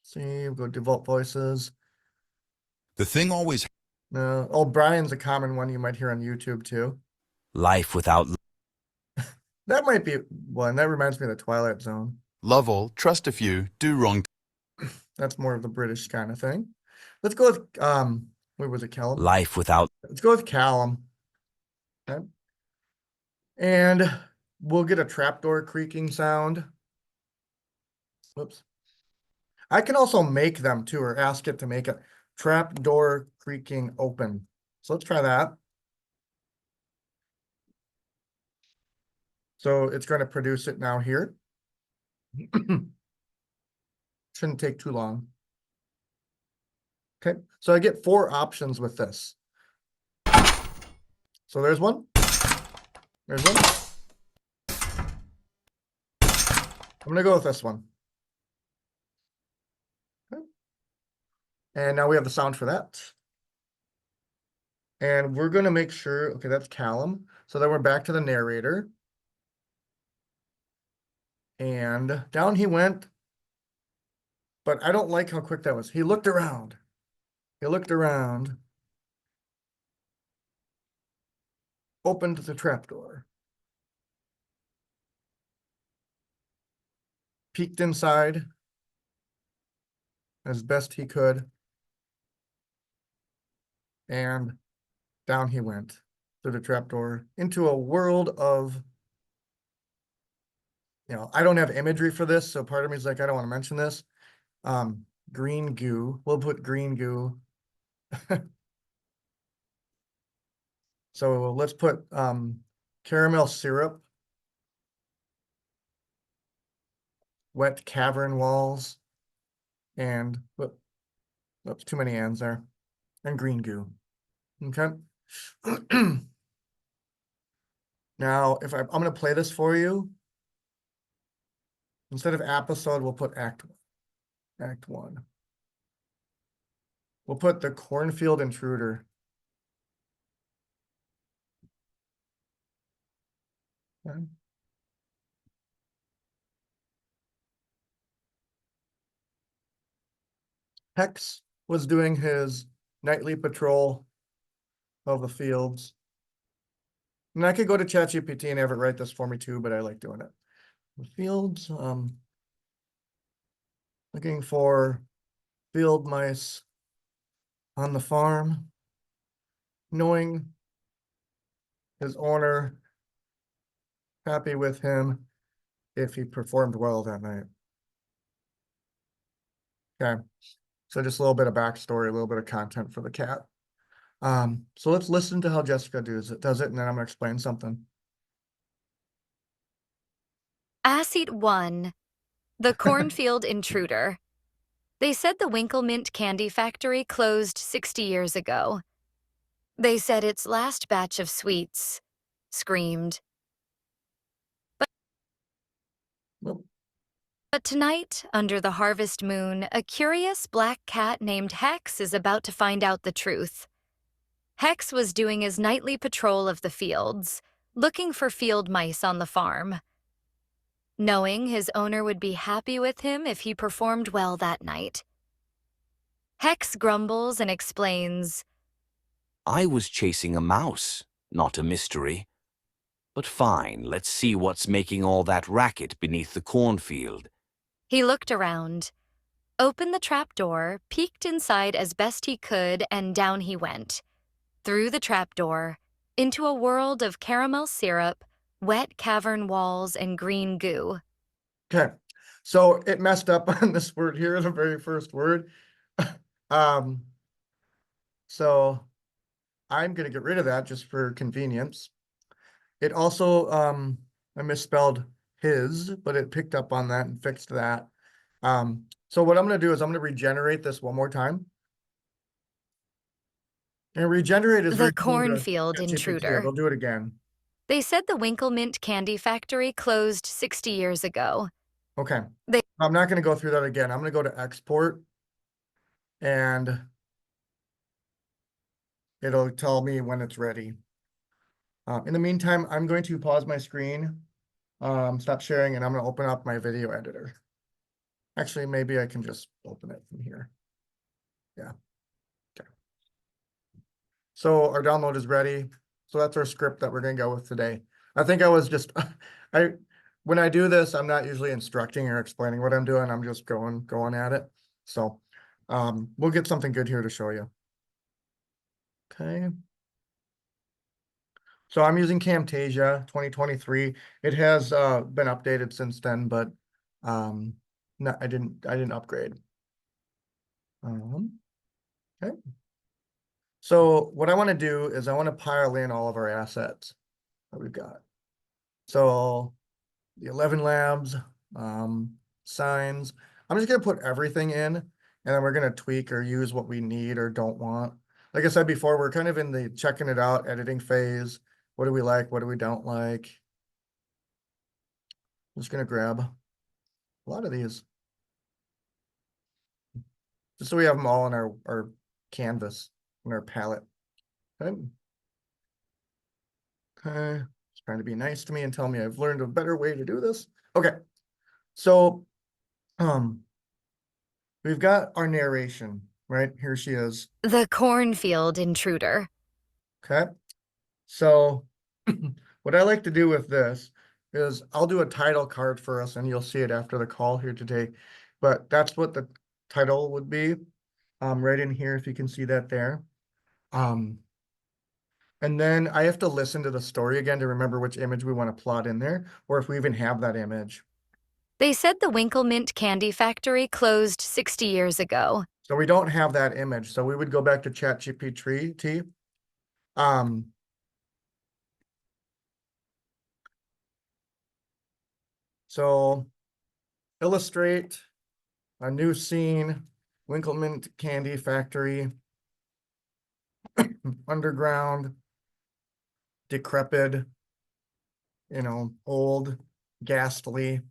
See, we'll go default voices. The thing always No, oh, Brian's a common one you might hear on YouTube too. Life without That might be one. That reminds me of the Twilight Zone. love all, trust a few, do wrong. That's more of the British kind of thing. Let's go with what was it, Callum? life without Let's go with Callum. Okay. And we'll get a trapdoor creaking sound. Whoops. I can also make them too, or ask it to make a trapdoor creaking open. So let's try that. So it's going to produce it now here. Shouldn't take too long. Okay, so I get 4 options with this. So there's one. There's one. I'm gonna go with this one. Okay. And now we have the sound for that. And we're gonna make sure, okay, that's Callum. So then we're back to the narrator. And down he went. But I don't like how quick that was. He looked around. He looked around. Opened the trapdoor. Peeked inside as best he could. And down he went through the trapdoor into a world of, I don't have imagery for this, so part of me is like, I don't want to mention this. Green goo. We'll put green goo. So let's put caramel syrup. Wet cavern walls. And oops, too many ands there. And green goo. Okay. Now, if I'm gonna play this for you. Instead of episode, we'll put act 1. We'll put the cornfield intruder. Okay. Hex was doing his nightly patrol of the fields. And I could go to ChatGPT and have it write this for me too, but I like doing it. The fields, looking for field mice on the farm. knowing his owner, happy with him if he performed well that night. Okay, so just a little bit of backstory, a little bit of content for the cat. So let's listen to how Jessica does it, and then I'm gonna explain something. Acid 1. The Cornfield Intruder. They said the Winklemint Candy Factory closed 60 years ago. They said its last batch of sweets screamed. Nope. But tonight, under the harvest moon, a curious black cat named Hex is about to find out the truth. Hex was doing his nightly patrol of the fields, looking for field mice on the farm. Knowing his owner would be happy with him if he performed well that night. Hex grumbles and explains, I was chasing a mouse, not a mystery. But fine, let's see what's making all that racket beneath the cornfield. He looked around, opened the trapdoor, peeked inside as best he could, and down he went. Through the trapdoor, into a world of caramel syrup, wet cavern walls, and green goo. Okay, so it messed up on this word here, the very first word. So I'm gonna get rid of that just for convenience. It also, I misspelled his, but it picked up on that and fixed that. So what I'm gonna do is I'm gonna regenerate this one more time. And regenerate is The very cool to Cornfield ChatGPT. Intruder. I'll do it again. They said the Winklemint Candy Factory closed 60 years ago. Okay, They- I'm not gonna go through that again. I'm gonna go to export. And it'll tell me when it's ready. In the meantime, I'm going to pause my screen, stop sharing, and I'm gonna open up my video editor. Actually, maybe I can just open it from here. Yeah, okay. So our download is ready. So that's our script that we're gonna go with today. I think I was just, when I do this, I'm not usually instructing or explaining what I'm doing. I'm just going at it. So, we'll get something good here to show you. Okay. So I'm using Camtasia 2023. It has been updated since then, but no, I didn't upgrade. Okay. So what I want to do is I want to pile in all of our assets that we've got. So the ElevenLabs, signs. I'm just gonna put everything in, and then we're gonna tweak or use what we need or don't want. Like I said before, we're kind of in the checking it out, editing phase. What do we like? What do we don't like? I'm just gonna grab a lot of these, just so we have them all in our canvas, in our palette. Okay. Okay, it's trying to be nice to me and tell me I've learned a better way to do this. Okay, so we've got our narration, right? Here she is. The Cornfield Intruder. Okay, so what I like to do with this is I'll do a title card for us, and you'll see it after the call here today. But that's what the title would be, right in here, if you can see that there. And then I have to listen to the story again to remember which image we want to plot in there, or if we even have that image. They said the Winklemint Candy Factory closed 60 years ago. So we don't have that image. So we would go back to ChatGPT. So illustrate a new scene, Winklemint Candy Factory, underground, decrepit, old, ghastly.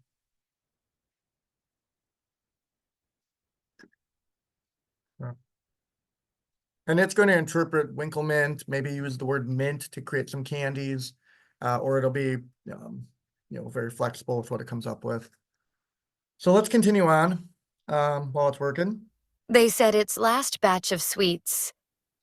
And it's going to interpret Winklemint, maybe use the word mint to create some candies, or it'll be, very flexible with what it comes up with. So let's continue on while it's working. They said its last batch of sweets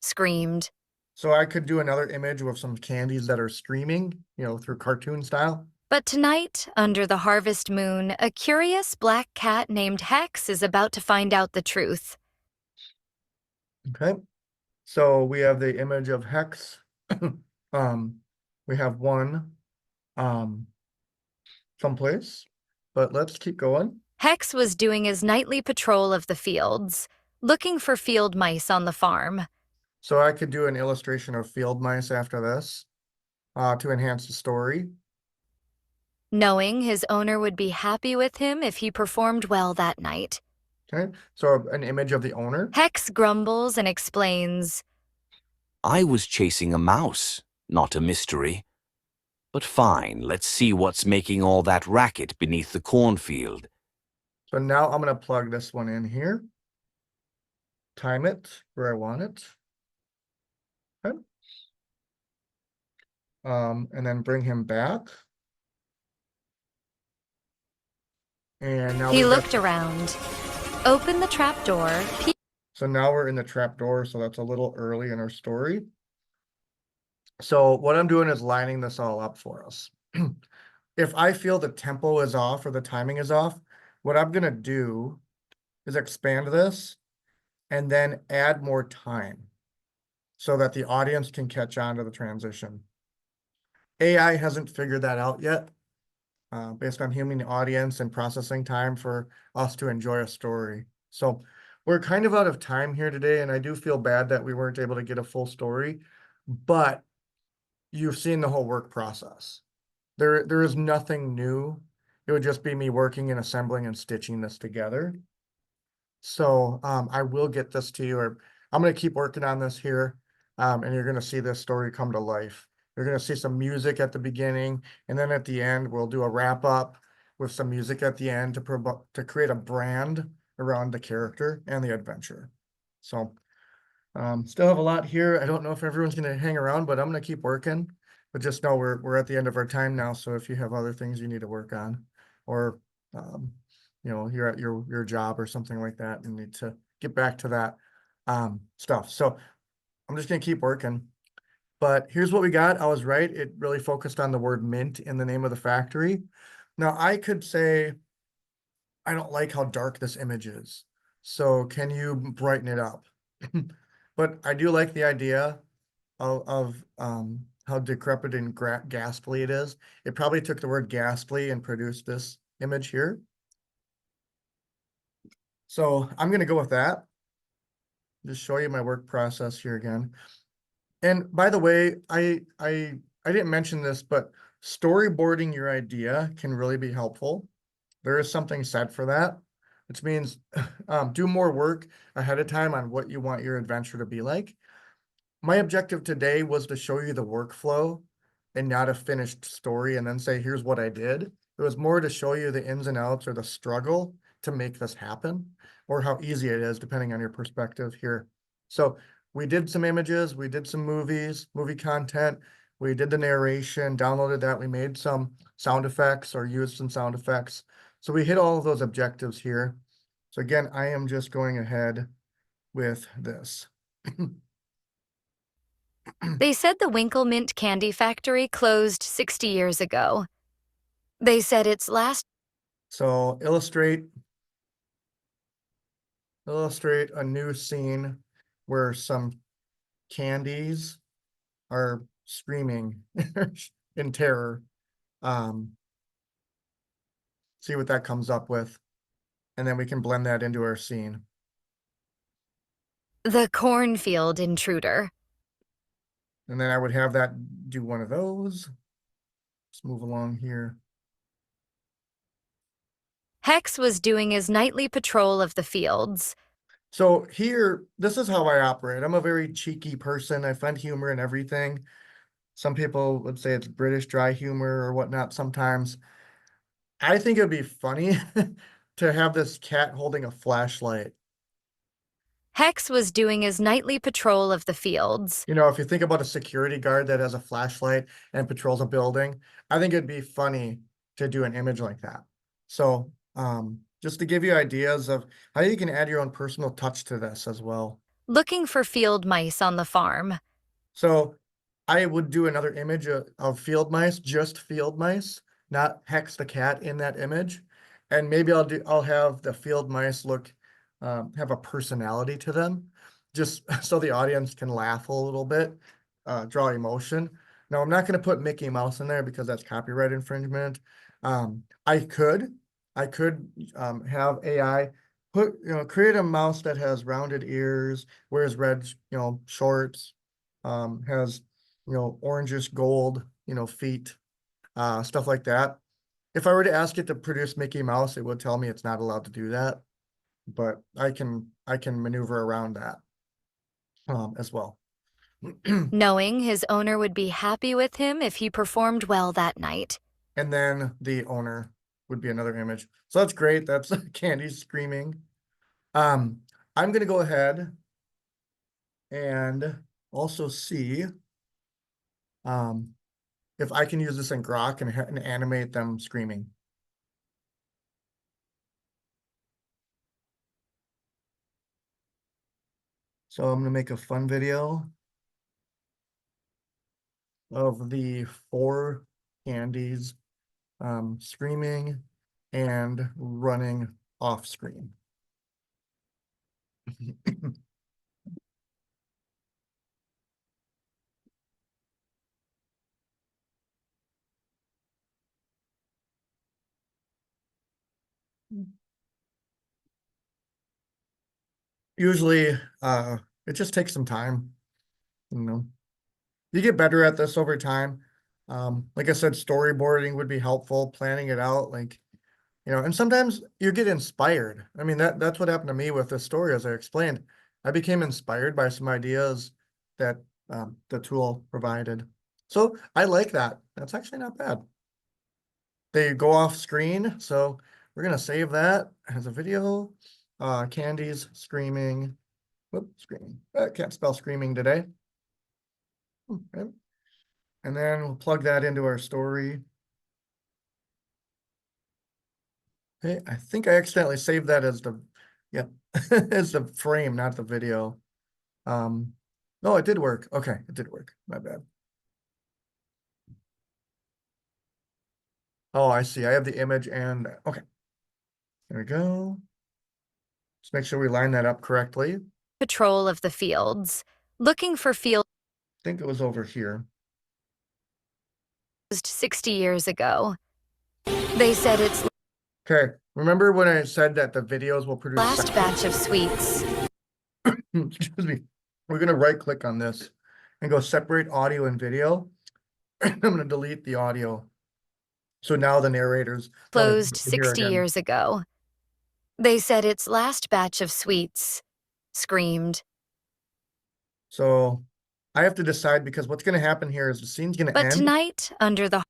screamed. So I could do another image with some candies that are streaming, through cartoon style. But tonight, under the harvest moon, a curious black cat named Hex is about to find out the truth. Okay. So we have the image of Hex. We have one someplace, but let's keep going. Hex was doing his nightly patrol of the fields, looking for field mice on the farm. So I could do an illustration of field mice after this to enhance the story. Knowing his owner would be happy with him if he performed well that night. Okay, so an image of the owner. Hex grumbles and explains, I was chasing a mouse, not a mystery. But fine, let's see what's making all that racket beneath the cornfield. So now I'm going to plug this one in here. Time it where I want it. Okay. And then bring him back. And now he we've got- looked around, opened the trap door, So now we're in the trap door, so that's a little early in our story. So what I'm doing is lining this all up for us. If I feel the tempo is off or the timing is off, what I'm gonna do is expand this and then add more time so that the audience can catch on to the transition. AI hasn't figured that out yet, based on human audience and processing time for us to enjoy a story. So we're kind of out of time here today, and I do feel bad that we weren't able to get a full story, but you've seen the whole work process. There is nothing new. It would just be me working and assembling and stitching this together. So I will get this to you, or I'm going to keep working on this here, and you're going to see this story come to life. You're going to see some music at the beginning, and then at the end, we'll do a wrap up with some music at the end to create a brand around the character and the adventure. So still have a lot here. I don't know if everyone's going to hang around, but I'm going to keep working. But just know we're at the end of our time now. So if you have other things you need to work on, or you know, you're at your job or something like that and need to get back to that stuff. So I'm just gonna keep working. But here's what we got. I was right. It really focused on the word mint in the name of the factory. Now I could say, I don't like how dark this image is. So can you brighten it up? But I do like the idea of how decrepit and ghastly it is. It probably took the word ghastly and produced this image here. So I'm going to go with that. Just show you my work process here again. And by the way, I didn't mention this, but storyboarding your idea can really be helpful. There is something said for that, which means do more work ahead of time on what you want your adventure to be like. My objective today was to show you the workflow and not a finished story and then say, here's what I did. It was more to show you the ins and outs or the struggle to make this happen, or how easy it is, depending on your perspective here. So we did some images, we did some movie content, we did the narration, downloaded that, we made some sound effects or used some sound effects. So we hit all of those objectives here. So again, I am just going ahead with this. They said the Winklemint Candy Factory closed 60 years ago. They said its last... So illustrate a new scene where some candies are screaming in terror. See what that comes up with. And then we can blend that into our scene. The cornfield intruder. And then I would have that do one of those. Let's move along here. Hex was doing his nightly patrol of the fields. So here, this is how I operate. I'm a very cheeky person. I find humor in everything. Some people would say it's British dry humor or whatnot sometimes. I think it'd be funny to have this cat holding a flashlight. Hex was doing his nightly patrol of the fields. You know, if you think about a security guard that has a flashlight and patrols a building, I think it'd be funny to do an image like that. So just to give you ideas of how you can add your own personal touch to this as well. Looking for field mice on the farm. So I would do another image of field mice, just field mice, not Hex the Cat in that image. And maybe I'll have the field mice look, have a personality to them. just so the audience can laugh a little bit, draw emotion. Now, I'm not going to put Mickey Mouse in there because that's copyright infringement. I could have AI create a mouse that has rounded ears, wears red, shorts, has, orangish gold, feet, stuff like that. If I were to ask it to produce Mickey Mouse, it would tell me it's not allowed to do that, but I can maneuver around that, as well. knowing his owner would be happy with him if he performed well that night. And then the owner would be another image. So that's great. That's Candy screaming. I'm going to go ahead and also see if I can use this in Grok and animate them screaming. So I'm going to make a fun video of the 4 candies screaming and running off screen. Usually, it just takes some time, You get better at this over time. Like I said, storyboarding would be helpful, planning it out, and sometimes you get inspired. I mean, that's what happened to me with this story, as I explained. I became inspired by some ideas that the tool provided. So I like that. That's actually not bad. They go off screen, so we're gonna save that as a video. Candy's screaming. Whoop, screaming. I can't spell screaming today. Okay. And then we'll plug that into our story. Okay, I think I accidentally saved that as as the frame, not the video. No, it did work. Okay, it did work. My bad. Oh, I see. I have the image and okay. There we go. Let's make sure we line that up correctly. Patrol of the fields, looking for fields I think it was over here. 60 years ago. They said its Okay, remember when I said that the videos will produce last batch of sweets. excuse me. We're gonna right click on this and go separate audio and video. I'm gonna delete the audio. So now the narrators don't Closed have to hear 60 again. years ago. They said its last batch of sweets. Screamed. So I have to decide because what's gonna happen here is the scene's gonna But end tonight, under the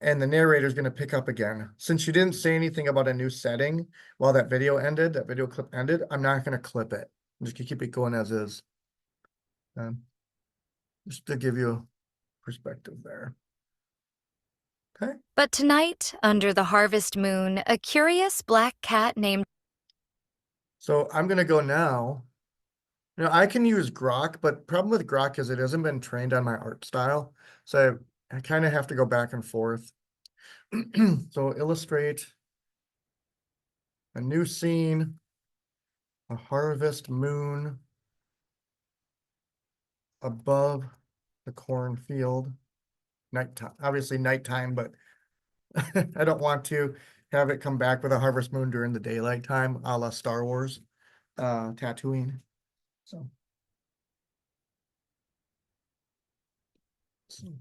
and the narrator's gonna pick up again. Since you didn't say anything about a new setting while that video ended, that video clip ended, I'm not gonna clip it. I'm just gonna keep it going as is. Just to give you perspective there. Okay. But tonight, under the harvest moon, a curious black cat named So I'm gonna go now. I can use Grok, but problem with Grok is it hasn't been trained on my art style. So I kind of have to go back and forth. So illustrate a new scene, a harvest moon above the cornfield. Nighttime, obviously nighttime, but I don't want to have it come back with a harvest moon during the daylight time, a la Star Wars, Tatooine. So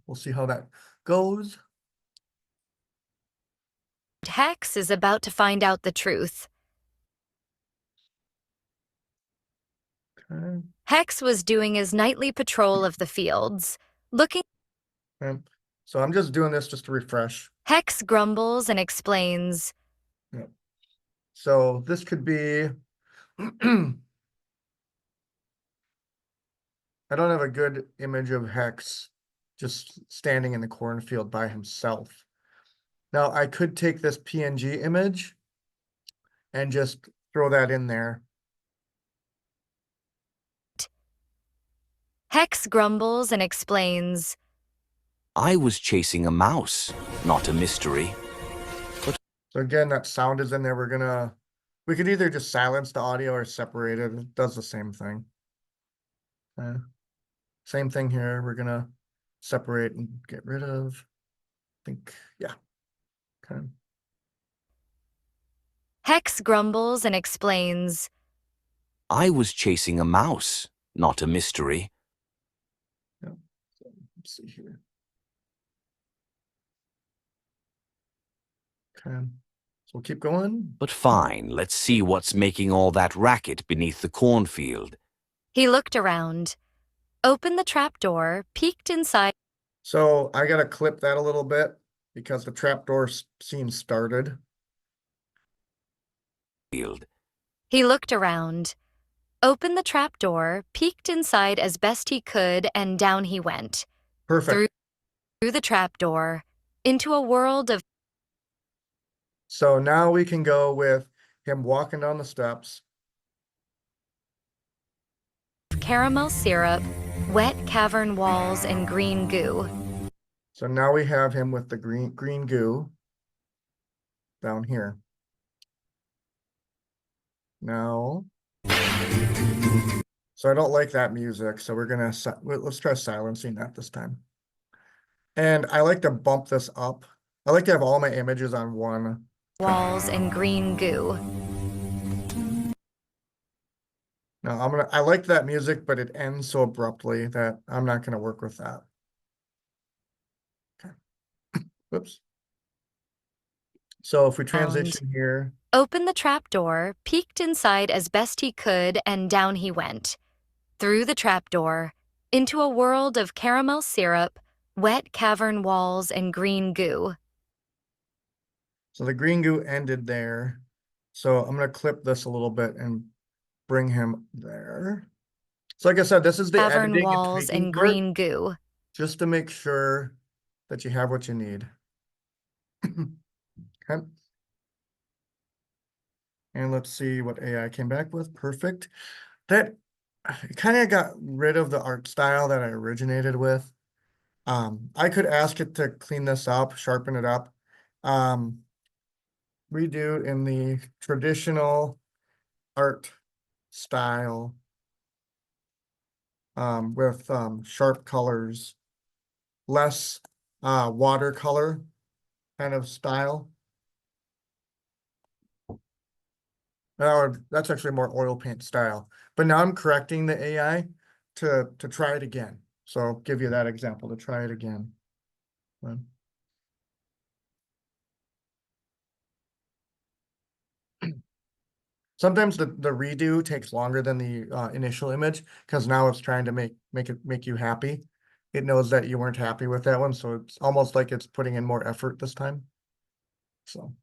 we'll see how that goes. Hex is about to find out the truth. Okay. Hex was doing his nightly patrol of the fields, looking. So I'm just doing this just to refresh. Hex grumbles and explains. Yep. So this could be, I don't have a good image of Hex just standing in the cornfield by himself. Now I could take this PNG image and just throw that in there. Hex grumbles and explains. I was chasing a mouse, not a mystery. So again, that sound is in there. We could either just silence the audio or separate it. It does the same thing. Same thing here. We're gonna separate and get rid of. I think, yeah. Okay. Hex grumbles and explains. I was chasing a mouse, not a mystery. Yeah. So, let's see here. Okay. So we'll keep going. But fine, let's see what's making all that racket beneath the cornfield. He looked around, opened the trapdoor, peeked inside. So I gotta clip that a little bit because the trapdoor scene started. He looked around, opened the trapdoor, peeked inside as best he could, and down he went. Perfect. Through the trapdoor, into a world of So now we can go with him walking down the steps. caramel syrup, wet cavern walls, and green goo. So now we have him with the green goo down here. Now, so I don't like that music, so we're gonna let's try silencing that this time. And I like to bump this up. I like to have all my images on one Walls and green goo. No, I like that music, but it ends so abruptly that I'm not gonna work with that. Okay. Whoops. So if we transition here, Opened the trapdoor, peeked inside as best he could, and down he went. Through the trapdoor, into a world of caramel syrup, wet cavern walls, and green goo. so the green goo ended there. So I'm gonna clip this a little bit and bring him there. So like I said, this is the Cavern editing walls tweaking and part, green goo. just to make sure that you have what you need. Okay. And let's see what AI came back with. Perfect. That kind of got rid of the art style that I originated with. I could ask it to clean this up, sharpen it up, redo in the traditional art style, with sharp colors, less watercolor kind of style. That's actually more oil paint style. But now I'm correcting the AI to try it again. So I'll give you that example to try it again. Sometimes the redo takes longer than the initial image because now it's trying to make you happy. It knows that you weren't happy with that one, so it's almost like it's putting in more effort this time. So,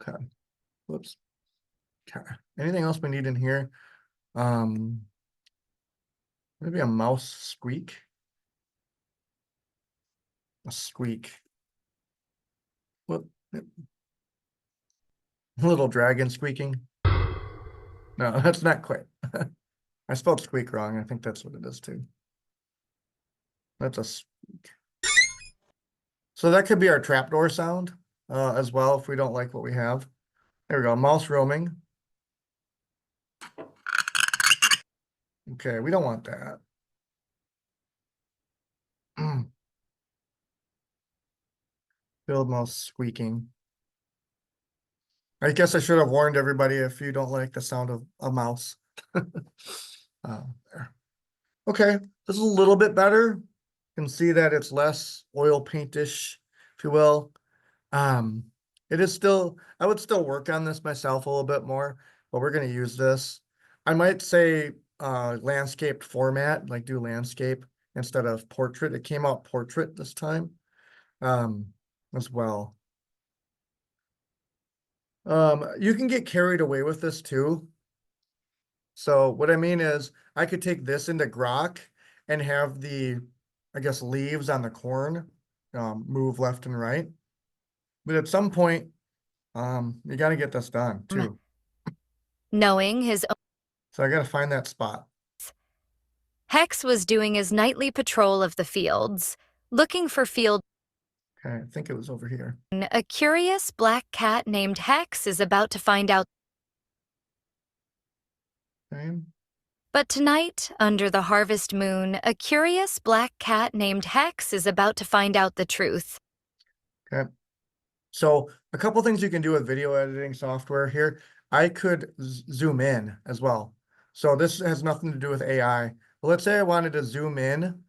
okay, whoops. Okay, anything else we need in here? Maybe a mouse squeak. A squeak. What? Little dragon squeaking. No, that's not quite. I spelled squeak wrong. I think that's what it is too. That's a squeak. So that could be our trapdoor sound as well if we don't like what we have. There we go, mouse roaming. Okay, we don't want that. Field mouse squeaking. I guess I should have warned everybody if you don't like the sound of a mouse. There. Okay, this is a little bit better. You can see that it's less oil paintish, if you will. It is still, I would still work on this myself a little bit more, but we're gonna use this. I might say landscaped format, like do landscape instead of portrait. It came out portrait this time as well. You can get carried away with this too. So what I mean is I could take this into Grok and have the, I guess, leaves on the corn move left and right. But at some point, you got to get this done too. Knowing his own, So I got to find that spot. Hex was doing his nightly patrol of the fields, looking for field. Okay, I think it was over here. A curious black cat named Hex is about to find out. Okay. But tonight, under the harvest moon, a curious black cat named Hex is about to find out the truth. Okay. So a couple things you can do with video editing software here. I could zoom in as well. So this has nothing to do with AI. But let's say I wanted to zoom in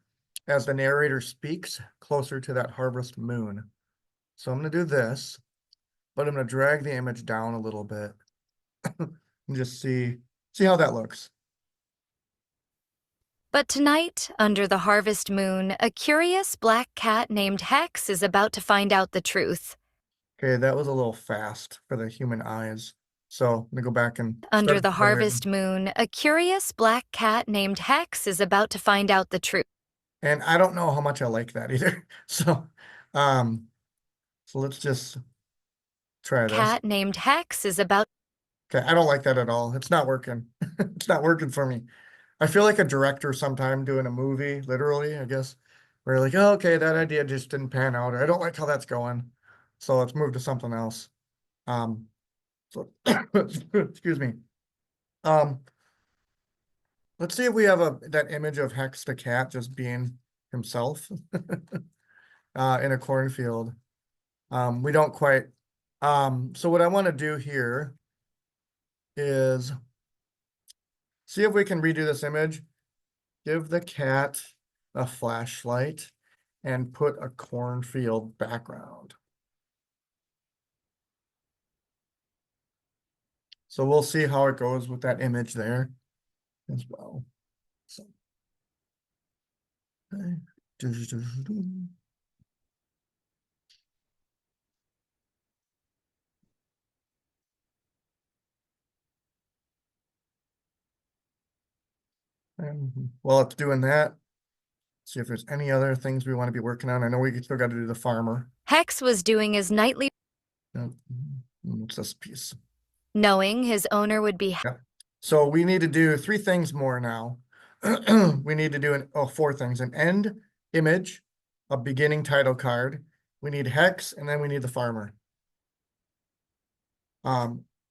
as the narrator speaks closer to that harvest moon. So I'm going to do this, but I'm going to drag the image down a little bit and just see how that looks. But tonight, under the harvest moon, a curious black cat named Hex is about to find out the truth. Okay, that was a little fast for the human eyes. So I'm gonna go back and Under start the generating. harvest moon, a curious black cat named Hex is about to find out the truth. And I don't know how much I like that either. So let's just try this. Cat named Hex is about. Okay, I don't like that at all. It's not working. It's not working for me. I feel like a director sometime doing a movie, literally, I guess. Where like, oh, okay, that idea just didn't pan out. Or I don't like how that's going. So let's move to something else. So excuse me. Let's see if we have that image of Hex the Cat just being himself in a cornfield. We don't quite. So what I want to do here is see if we can redo this image. Give the cat a flashlight and put a cornfield background. So we'll see how it goes with that image there as well. So, okay. And while it's doing that, see if there's any other things we want to be working on. I know we still got to do the farmer. Hex was doing his nightly. What's this piece? Knowing his owner would be. Yeah. So we need to do 3 things more now. We need to do 4 things: an end image, a beginning title card. We need Hex, and then we need the farmer.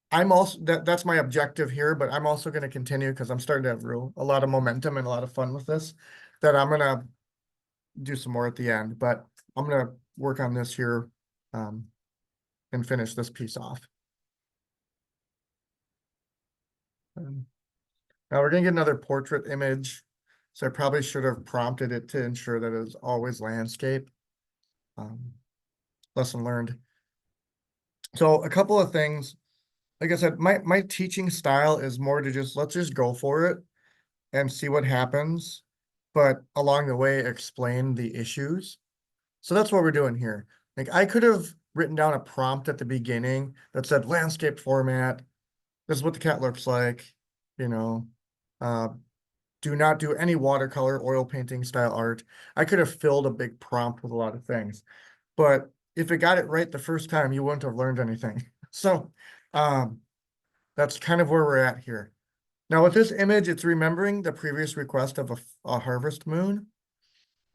I'm also that's my objective here, but I'm also going to continue because I'm starting to have a lot of momentum and a lot of fun with this. That I'm gonna do some more at the end, but I'm gonna work on this here and finish this piece off. Now we're gonna get another portrait image. So I probably should have prompted it to ensure that it was always landscape. Lesson learned. So a couple of things, like I said, my teaching style is more to let's just go for it and see what happens, but along the way, explain the issues. So that's what we're doing here. Like I could have written down a prompt at the beginning that said landscape format. This is what the cat looks like, you know, do not do any watercolor, oil painting style art. I could have filled a big prompt with a lot of things, but if it got it right the first time, you wouldn't have learned anything. So that's kind of where we're at here. Now with this image, it's remembering the previous request of a harvest moon.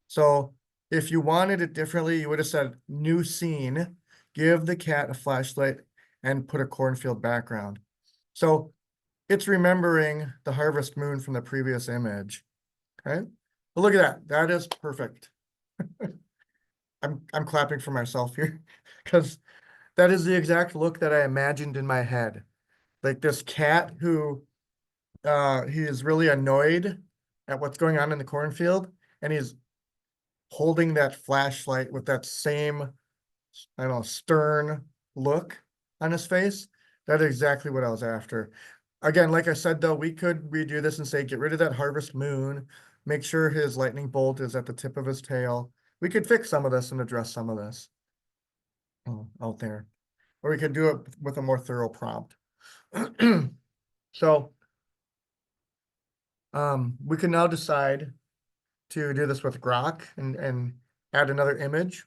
So if you wanted it differently, you would have said new scene, give the cat a flashlight and put a cornfield background. So it's remembering the harvest moon from the previous image. Okay. But look at that. That is perfect. I'm clapping for myself here because that is the exact look that I imagined in my head. Like this cat who he is really annoyed at what's going on in the cornfield, and he's holding that flashlight with that same, I don't know, stern look on his face. That's exactly what I was after. Again, like I said, though, we could redo this and say, get rid of that harvest moon, make sure his lightning bolt is at the tip of his tail. We could fix some of this and address some of this out there. Or we could do it with a more thorough prompt. So we can now decide to do this with Grok and add another image.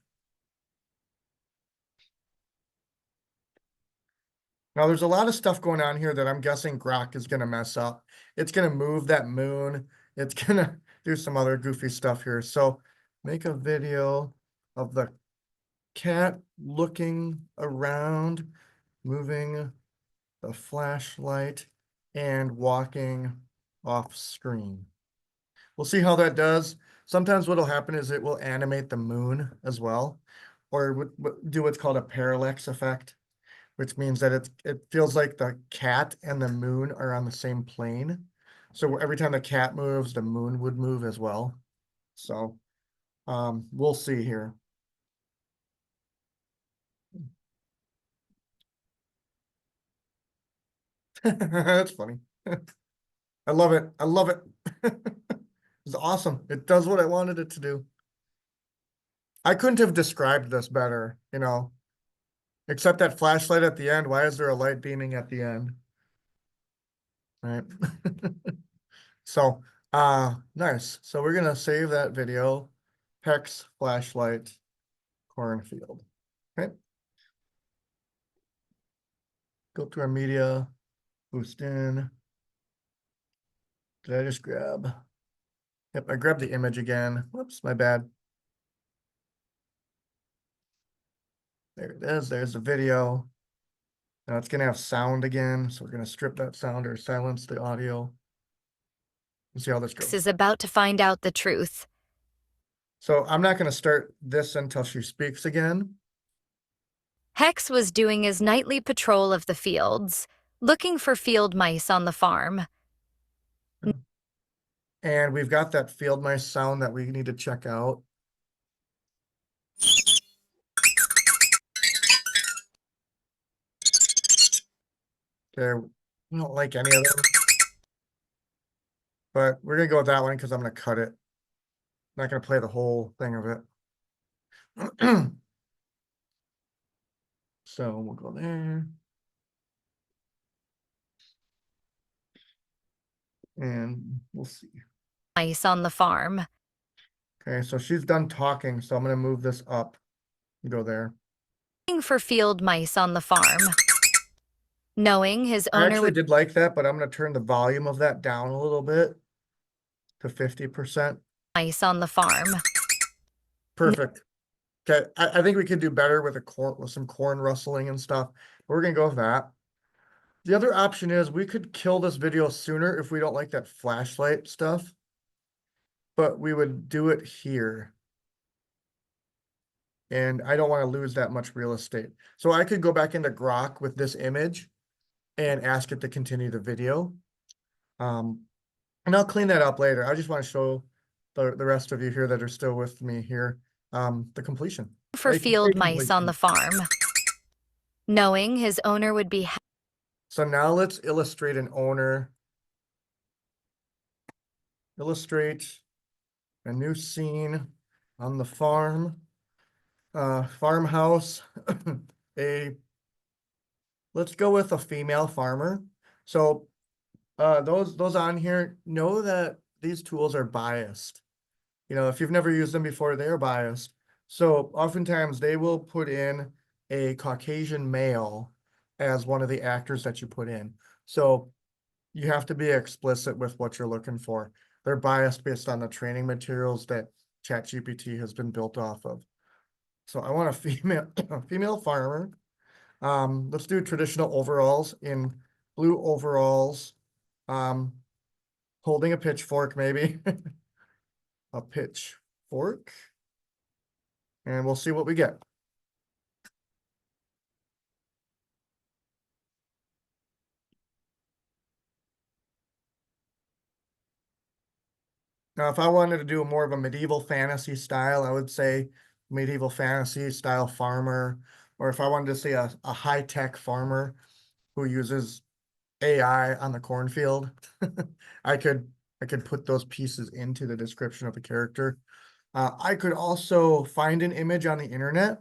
Now there's a lot of stuff going on here that I'm guessing Grok is gonna mess up. It's gonna move that moon. It's gonna do some other goofy stuff here. So make a video of the cat looking around, moving the flashlight and walking off screen. We'll see how that does. Sometimes what'll happen is it will animate the moon as well, or do what's called a parallax effect, which means that it feels like the cat and the moon are on the same plane. So every time the cat moves, the moon would move as well. So we'll see here. That's funny. I love it. I love it. It's awesome. It does what I wanted it to do. I couldn't have described this better, you know, except that flashlight at the end. Why is there a light beaming at the end? Right. So, nice. So we're gonna save that video. Hex flashlight cornfield. Okay. Go to our media, boost in. Did I just grab? Yep, I grabbed the image again. Whoops, my bad. There it is. There's the video. Now it's gonna have sound again, so we're gonna strip that sound or silence the audio. Let's see how this Hex goes. is about to find out the truth. So I'm not gonna start this until she speaks again. Hex was doing his nightly patrol of the fields, looking for field mice on the farm. And we've got that field mice sound that we need to check out. Okay, we don't like any of them. But we're gonna go with that one because I'm gonna cut it. I'm not gonna play the whole thing of it. So we'll go there. And we'll see. Mice on the farm. Okay, so she's done talking, so I'm gonna move this up and go there. Looking for field mice on the farm. Knowing his I owner actually would did like that, but I'm gonna turn the volume of that down a little bit to 50%. mice on the farm. Perfect. Okay, I think we could do better with with some corn rustling and stuff. We're gonna go with that. The other option is we could kill this video sooner if we don't like that flashlight stuff. But we would do it here. And I don't want to lose that much real estate. So I could go back into Grok with this image and ask it to continue the video. And I'll clean that up later. I just want to show the rest of you here that are still with me here, the completion. For You can field say mice on the completion. farm. Knowing his owner would be So now let's illustrate an owner. Illustrate a new scene on the farm. Farmhouse. Let's go with a female farmer. So those on here know that these tools are biased. You know, if you've never used them before, they are biased. So oftentimes they will put in a Caucasian male as one of the actors that you put in. So you have to be explicit with what you're looking for. They're biased based on the training materials that ChatGPT has been built off of. So I want a female farmer. Let's do traditional overalls in blue overalls. Holding a pitchfork, maybe. A pitchfork. And we'll see what we get. Now, if I wanted to do more of a medieval fantasy style, I would say medieval fantasy style farmer. Or if I wanted to say a high-tech farmer who uses AI on the cornfield, I could put those pieces into the description of the character. I could also find an image on the internet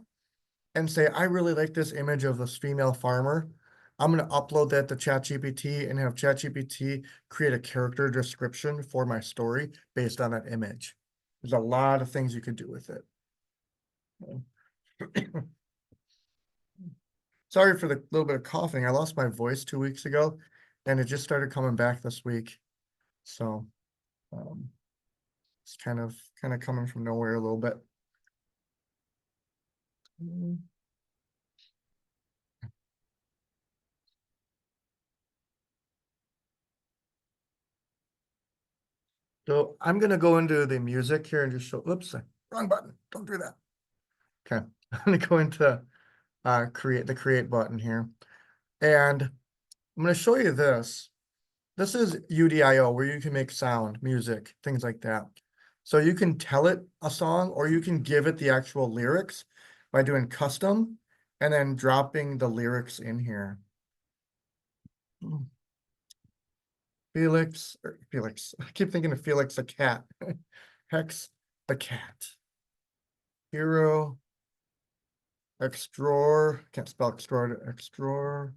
and say, I really like this image of this female farmer. I'm going to upload that to ChatGPT and have ChatGPT create a character description for my story based on that image. There's a lot of things you could do with it. Sorry for the little bit of coughing. I lost my voice 2 weeks ago and it just started coming back this week. So it's kind of coming from nowhere a little bit. So I'm gonna go into the music here and just show, oops, wrong button, don't do that. Okay, I'm gonna go into create button here. And I'm gonna show you this. This is Udio, where you can make sound, music, things like that. So you can tell it a song, or you can give it the actual lyrics by doing custom and then dropping the lyrics in here. Felix, I keep thinking of Felix the Cat. Hex the Cat. Hero. Extraor, can't spell extraordinaire.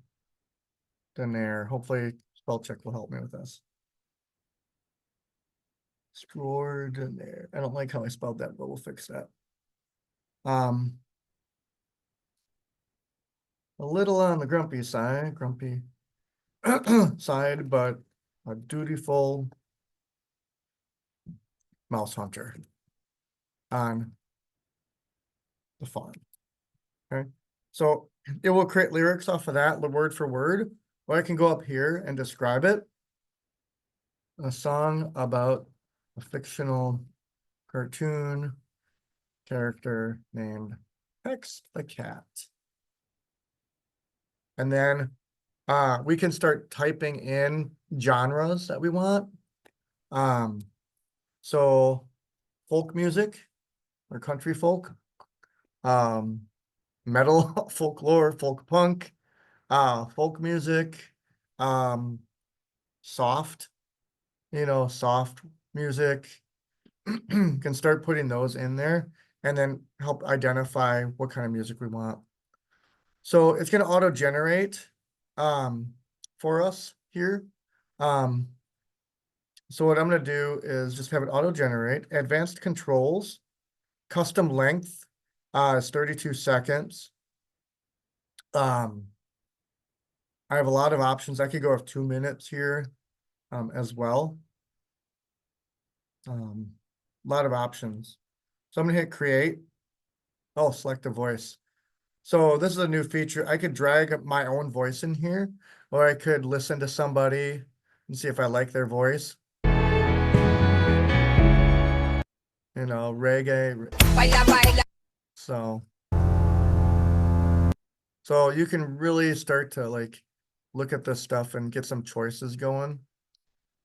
Hopefully spell check will help me with this. Extraordinaire. I don't like how I spelled that, but we'll fix that. A little on the grumpy side, side, but a dutiful mouse hunter on the farm. Okay, so it will create lyrics off of that, word for word, or I can go up here and describe it. A song about a fictional cartoon character named Hex the Cat. And then we can start typing in genres that we want. So folk music or country folk, metal, folklore, folk punk, folk music, soft, soft music. Can start putting those in there and then help identify what kind of music we want. So it's going to auto generate for us here. So what I'm going to do is just have it auto generate. Advanced controls, custom length is 32 seconds. I have a lot of options. I could go with 2 minutes here as well. A lot of options. So I'm gonna hit create. Oh, select a voice. So this is a new feature. I could drag my own voice in here, or I could listen to somebody and see if I like their voice. Reggae. So you can really start to look at this stuff and get some choices going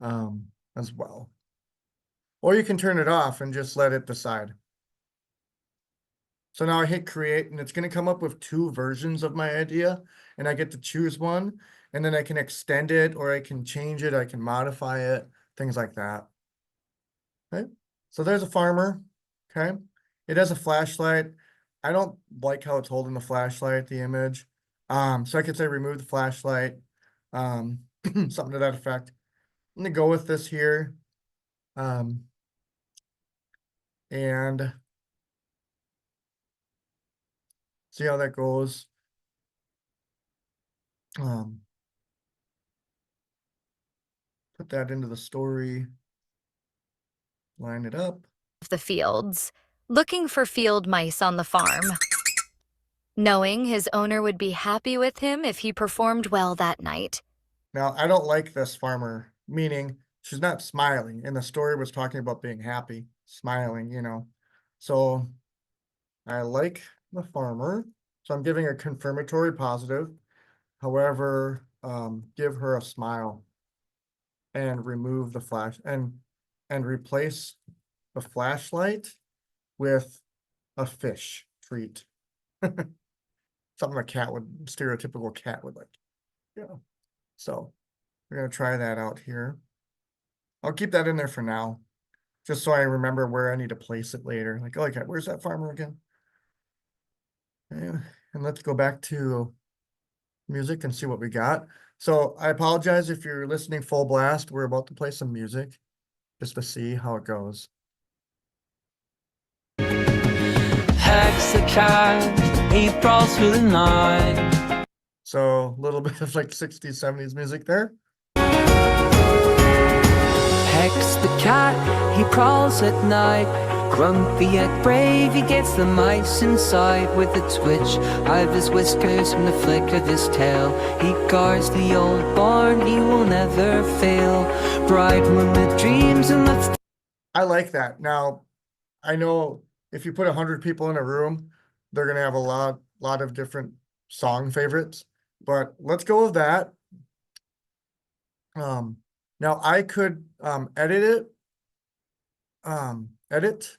as well. Or you can turn it off and just let it decide. So now I hit create and it's going to come up with 2 versions of my idea and I get to choose one and then I can extend it or I can change it, I can modify it, things like that. Okay, so there's a farmer. Okay, it has a flashlight. I don't like how it's holding the flashlight, the image. So I could say remove the flashlight, something to that effect. I'm gonna go with this here. And see how that goes. Put that into the story. Line it up. The fields, looking for field mice on the farm, knowing his owner would be happy with him if he performed well that night. Now, I don't like this farmer, meaning she's not smiling, and the story was talking about being happy, smiling, So I like the farmer, so I'm giving a confirmatory positive. However, give her a smile and remove the flash and replace the flashlight with a fish treat. Something a cat would, stereotypical cat would like. Yeah. So we're going to try that out here. I'll keep that in there for now, just so I remember where I need to place it later. Like, okay, where's that farmer again? And let's go back to music and see what we got. So I apologize if you're listening full blast. We're about to play some music just to see how it goes. Hex the cat, he prowls through the night. So a little bit of 60s, 70s music there. Hex the cat, he prowls at night. Grumpy yet brave, he gets the mice inside with a twitch out of his whiskers and the flick of his tail. He guards the old barn, he will never fail. Bright moonlit dreams and lets I like that. Now, I know if you put 100 people in a room, they're gonna have a lot of different song favorites, but let's go with that. Now I could edit it. Edit.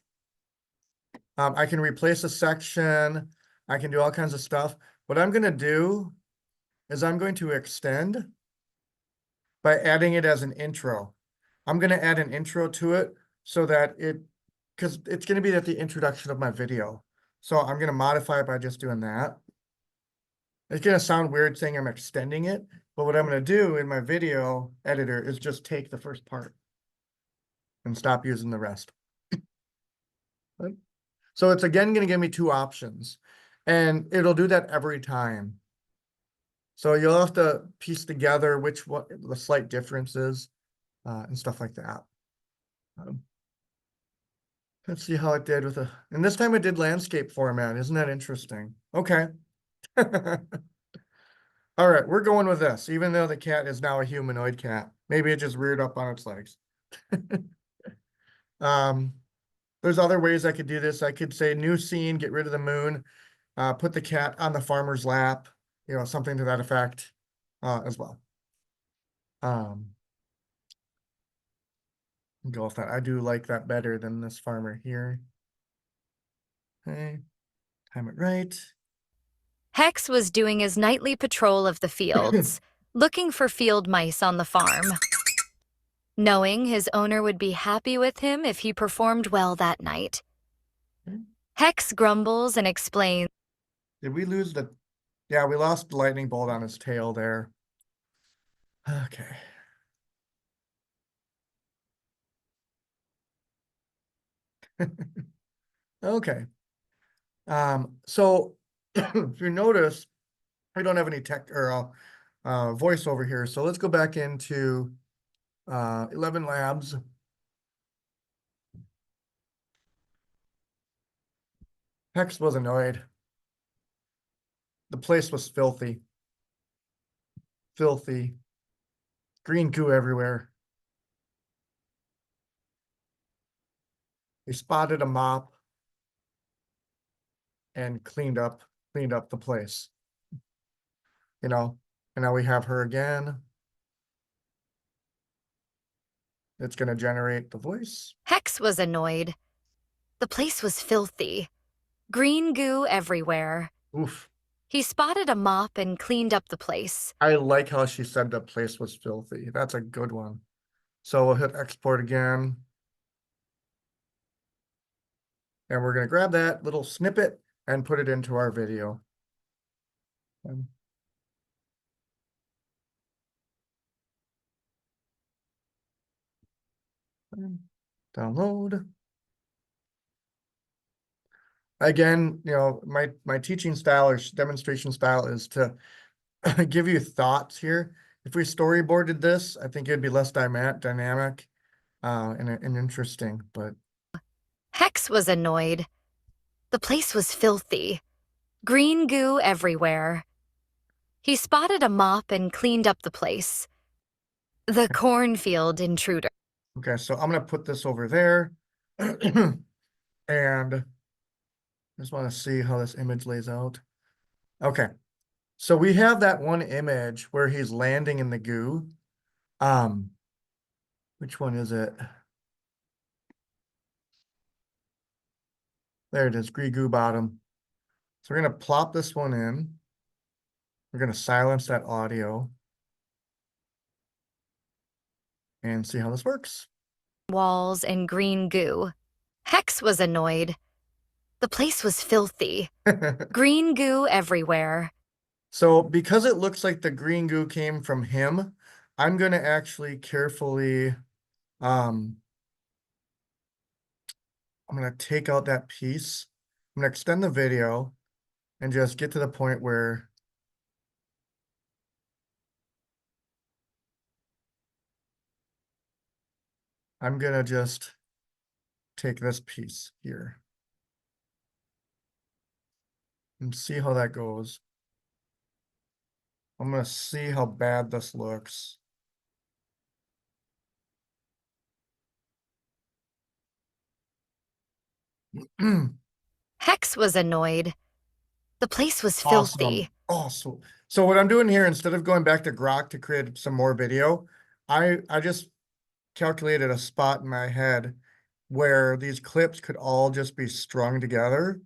I can replace a section. I can do all kinds of stuff. What I'm gonna do is I'm going to extend by adding it as an intro. I'm gonna add an intro to it so that because it's gonna be at the introduction of my video. So I'm gonna modify it by just doing that. It's gonna sound weird saying I'm extending it, but what I'm gonna do in my video editor is just take the first part and stop using the rest. Right? So it's again gonna give me two options, and it'll do that every time. So you'll have to piece together which one the slight differences and stuff like that. Let's see how it did with and this time it did landscape format. Isn't that interesting? Okay. All right, we're going with this, even though the cat is now a humanoid cat. Maybe it just reared up on its legs. There's other ways I could do this. I could say new scene, get rid of the moon, put the cat on the farmer's lap, something to that effect, as well. Go with that. I do like that better than this farmer here. Okay, time it right. Hex was doing his nightly patrol of the fields, looking for field mice on the farm. Knowing his owner would be happy with him if he performed well that night. Hex grumbles and explains. Did we lose the... Yeah, we lost the lightning bolt on his tail there. Okay. Okay. So if you notice, I don't have any tech or voice over here. So let's go back into ElevenLabs. Hex was annoyed. The place was filthy. Filthy. Green goo everywhere. He spotted a mop and cleaned up the place. And now we have her again. It's going to generate the voice. Hex was annoyed. The place was filthy. Green goo everywhere. Oof. He spotted a mop and cleaned up the place. I like how she said the place was filthy. That's a good one. So we'll hit export again. And we're going to grab that little snippet and put it into our video. Download. Again, my teaching style or demonstration style is to give you thoughts here. If we storyboarded this, I think it'd be less dynamic and interesting, but... Hex was annoyed. The place was filthy. Green goo everywhere. He spotted a mop and cleaned up the place. The cornfield intruder. Okay, so I'm going to put this over there. And I just want to see how this image lays out. Okay, so we have that one image where he's landing in the goo. Which one is it? There it is, goo bottom. So we're going to plop this one in. We're going to silence that audio. And see how this works. Walls and green goo. Hex was annoyed. The place was filthy. Green goo everywhere. So because it looks like the green goo came from him, I'm going to actually carefully, I'm going to take out that piece. I'm going to extend the video and just get to the point where I'm going to just take this piece here and see how that goes. I'm going to see how bad this looks. Hex was annoyed. The place was filthy. Awesome. So what I'm doing here, instead of going back to Grok to create some more video, I just calculated a spot in my head where these clips could all just be strung together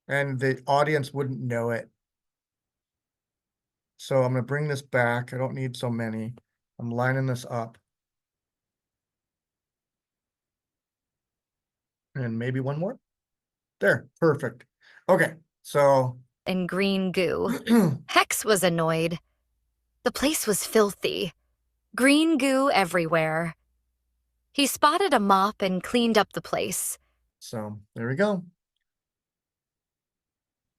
and the audience wouldn't know it. So I'm going to bring this back. I don't need so many. I'm lining this up. And maybe one more. There, perfect. Okay, so And green goo. Hex was annoyed. The place was filthy. Green goo everywhere. He spotted a mop and cleaned up the place. so there we go.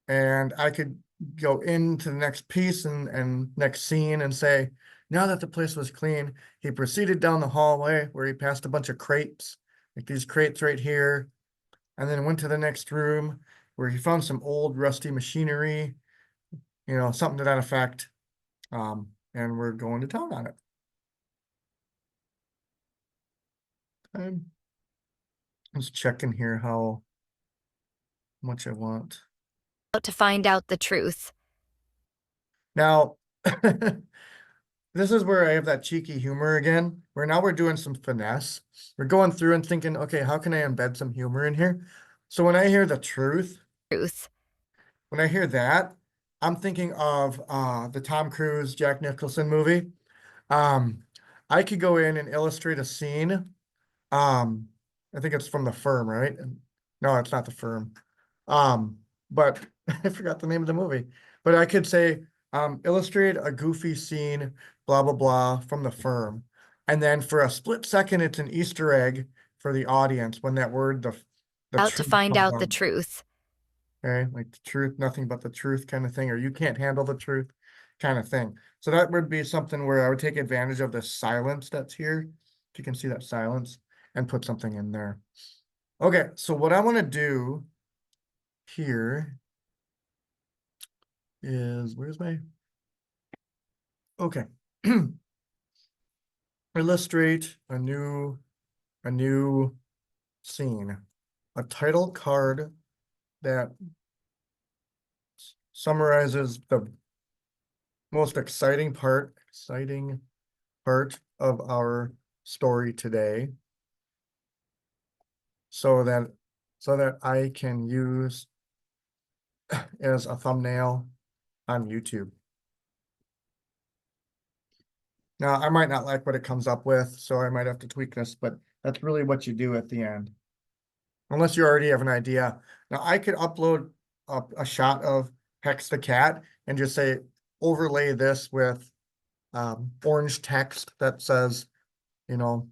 And I could go into the next piece and next scene and say, now that the place was clean, he proceeded down the hallway where he passed a bunch of crates, like these crates right here, and then went to the next room where he found some old rusty machinery, you know, something to that effect. And we're going to town on it. I'm just checking here how much I want. To find out the truth. Now, this is where I have that cheeky humor again, where now we're doing some finesse. We're going through and thinking, okay, how can I embed some humor in here? So when I hear the truth, when I hear that, I'm thinking of the Tom Cruise, Jack Nicholson movie. I could go in and illustrate a scene. I think it's from The Firm, right? No, it's not The Firm. But I forgot the name of the movie. But I could say, illustrate a goofy scene, blah, blah, blah, from The Firm. And then for a split second, it's an Easter egg for the audience when that word, the Out to truth find comes out the up. truth. Okay, like the truth, nothing but the truth kind of thing, or you can't handle the truth kind of thing. So that would be something where I would take advantage of the silence that's here. If you can see that silence and put something in there. Okay, so what I want to do here is, where's my, okay. Illustrate a new scene, a title card that summarizes the most exciting part of our story today, so that I can use as a thumbnail on YouTube. Now, I might not like what it comes up with, so I might have to tweak this, but that's really what you do at the end. Unless you already have an idea. Now, I could upload a shot of Hex the Cat and just say, overlay this with orange text that says, you know,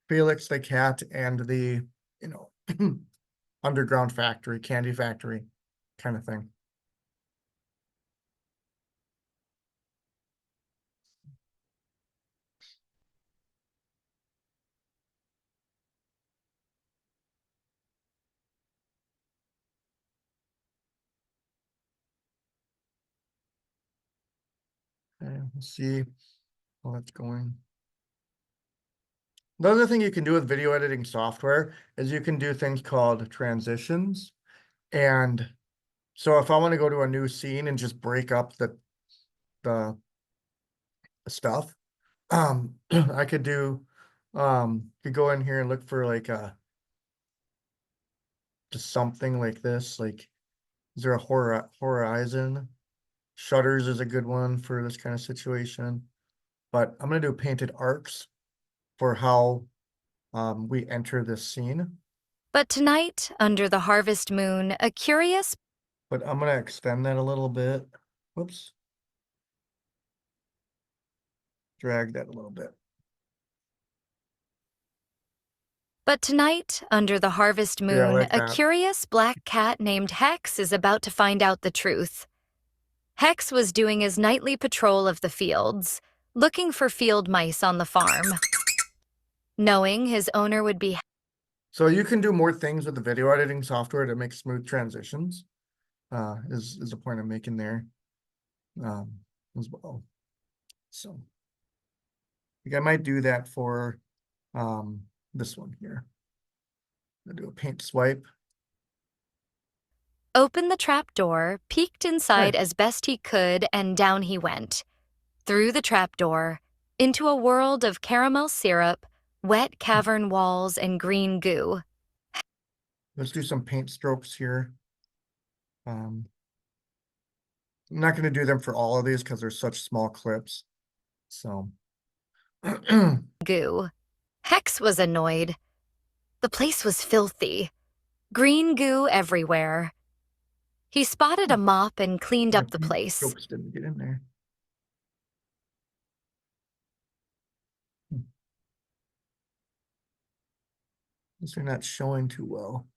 Felix the Cat and the, you know, underground factory, candy factory kind of thing. Okay, let's see how that's going. The other thing you can do with video editing software is you can do things called transitions. And so if I want to go to a new scene and just break up the stuff, I could do, could go in here and look for like just something like this, like, is there a horizon? Shutters is a good one for this kind of situation, but I'm gonna do painted arcs for how we enter this scene. But tonight, under the harvest moon, a curious But I'm gonna extend that a little bit. Whoops. Drag that a little bit. But tonight, under the harvest Yeah, I moon, like a that. curious black cat named Hex is about to find out the truth. Hex was doing his nightly patrol of the fields, looking for field mice on the farm. Knowing his owner would be So you can do more things with the video editing software to make smooth transitions, is the point I'm making there, as well. So I think I might do that for this one here. I'll do a paint swipe. Opened the trapdoor, peeked inside as best he could, and down he went. Through the trapdoor, into a world of caramel syrup, wet cavern walls, and green goo. Let's do some paint strokes here. I'm not going to do them for all of these because they're such small clips. So. Goo. Hex was annoyed. The place was filthy. Green goo everywhere. He spotted a mop and cleaned up the place. Strokes didn't get in there. These are not showing too well.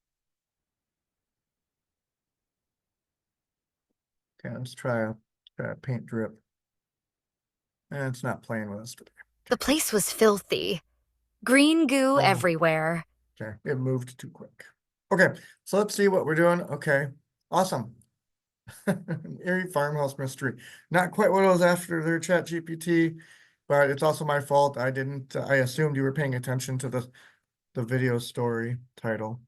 Okay, let's try a paint drip. And it's not playing with us today. The place was filthy. Green goo everywhere. Okay, it moved too quick. Okay, so let's see what we're doing. Okay, awesome. Eerie farmhouse mystery. Not quite what I was after their ChatGPT, but it's also my fault. I assumed you were paying attention to the video story title.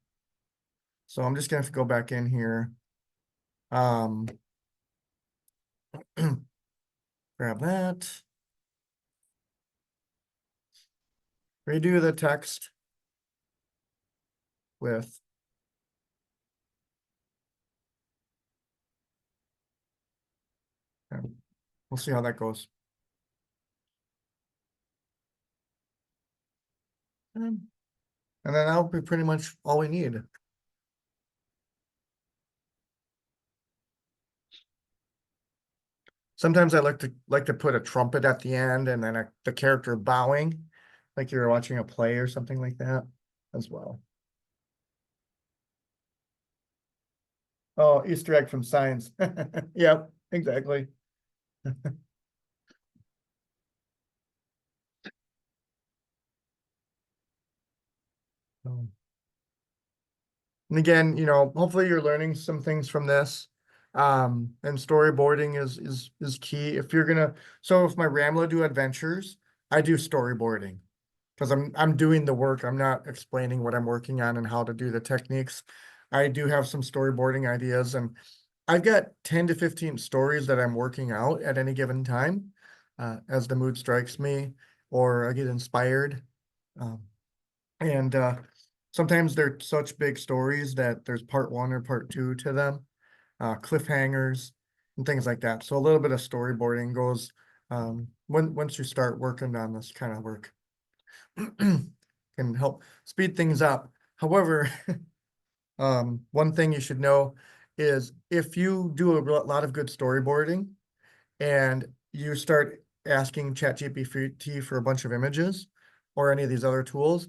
So I'm just gonna have to go back in here. Grab that. Redo the text with we'll see how that goes. And then that'll be pretty much all we need. Sometimes I like to put a trumpet at the end and then the character bowing, like you're watching a play or something like that as well. Oh, Easter egg from science. Yep, exactly. And again, hopefully you're learning some things from this. And storyboarding is key. If you're gonna, so if my Ramla do adventures, I do storyboarding because I'm doing the work. I'm not explaining what I'm working on and how to do the techniques. I do have some storyboarding ideas, and I've got 10 to 15 stories that I'm working out at any given time, as the mood strikes me or I get inspired. And sometimes they're such big stories that there's part 1 or part 2 to them, cliffhangers and things like that. So a little bit of storyboarding goes once you start working on this kind of work. Can help speed things up. However, one thing you should know is if you do a lot of good storyboarding and you start asking ChatGPT for a bunch of images or any of these other tools,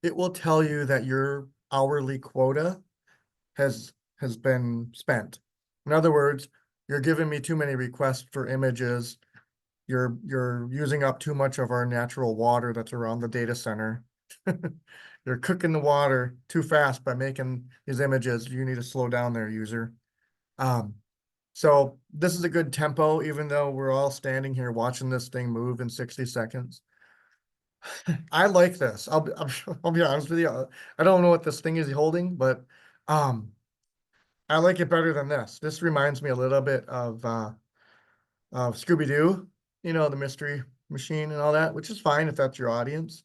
it will tell you that your hourly quota has been spent. In other words, you're giving me too many requests for images. You're using up too much of our natural water that's around the data center. You're cooking the water too fast by making these images. You need to slow down there, user. So this is a good tempo, even though we're all standing here watching this thing move in 60 seconds. I like this. I'll be honest with you. I don't know what this thing is holding, but I like it better than this. This reminds me a little bit of Scooby-Doo, the mystery machine and all that, which is fine if that's your audience.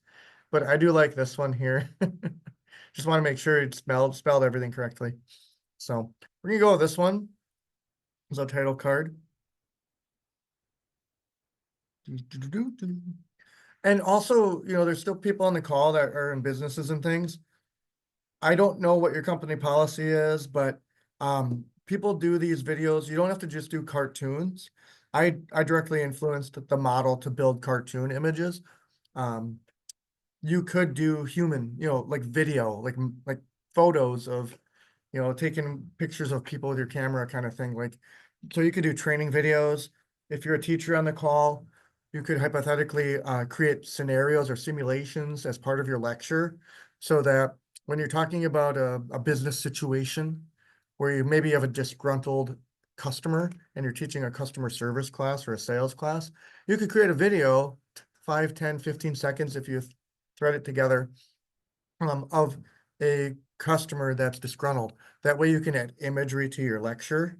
But I do like this one here. Just want to make sure it spelled everything correctly. So we're gonna go with this one as our title card. And also, there's still people on the call that are in businesses and things. I don't know what your company policy is, but people do these videos. You don't have to just do cartoons. I directly influenced the model to build cartoon images. You could do human, like video, like photos of, taking pictures of people with your camera kind of thing. So you could do training videos. If you're a teacher on the call, you could hypothetically create scenarios or simulations as part of your lecture so that when you're talking about a business situation where you maybe have a disgruntled customer and you're teaching a customer service class or a sales class, you could create a video, 5, 10, 15 seconds if you thread it together, of a customer that's disgruntled. That way you can add imagery to your lecture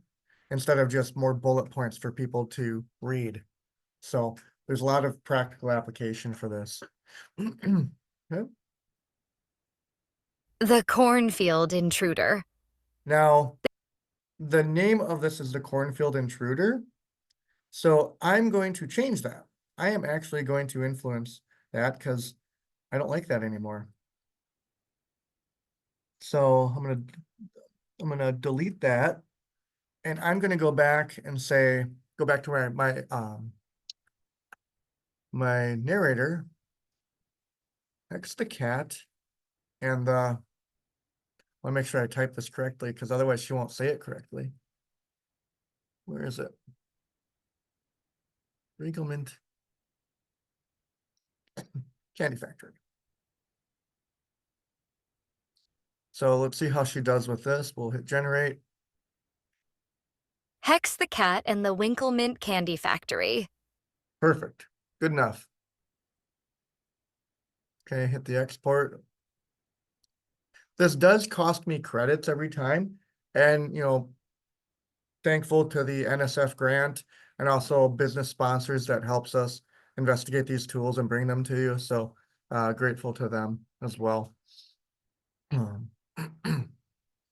instead of just more bullet points for people to read. So there's a lot of practical application for this. Okay. The cornfield intruder. Now, the name of this is the cornfield intruder. So I'm going to change that. I am actually going to influence that because I don't like that anymore. So I'm gonna delete that, and I'm gonna go back and say, go back to where my narrator, Hex the Cat, and I want to make sure I type this correctly because otherwise she won't say it correctly. Where is it? Winklemint Candy Factory. So let's see how she does with this. We'll hit generate. Hex the Cat and the Winklemint Candy Factory. Perfect. Good enough. Okay, hit the export. This does cost me credits every time. And, thankful to the NSF grant and also business sponsors that helps us investigate these tools and bring them to you. So grateful to them as well.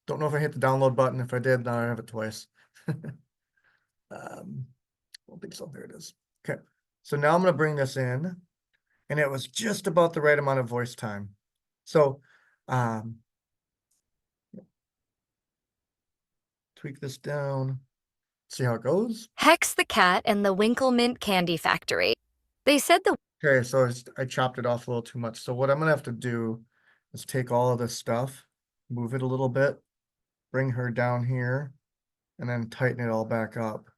Don't know if I hit the download button. If I did, now I have it twice. Don't think so. There it is. Okay. So now I'm going to bring this in, and it was just about the right amount of voice time. So tweak this down, see how it goes. Hex the Cat and the Winklemint Candy Factory. They said the Okay, so I chopped it off a little too much. So what I'm gonna have to do is take all of this stuff, move it a little bit, bring her down here, and then tighten it all back up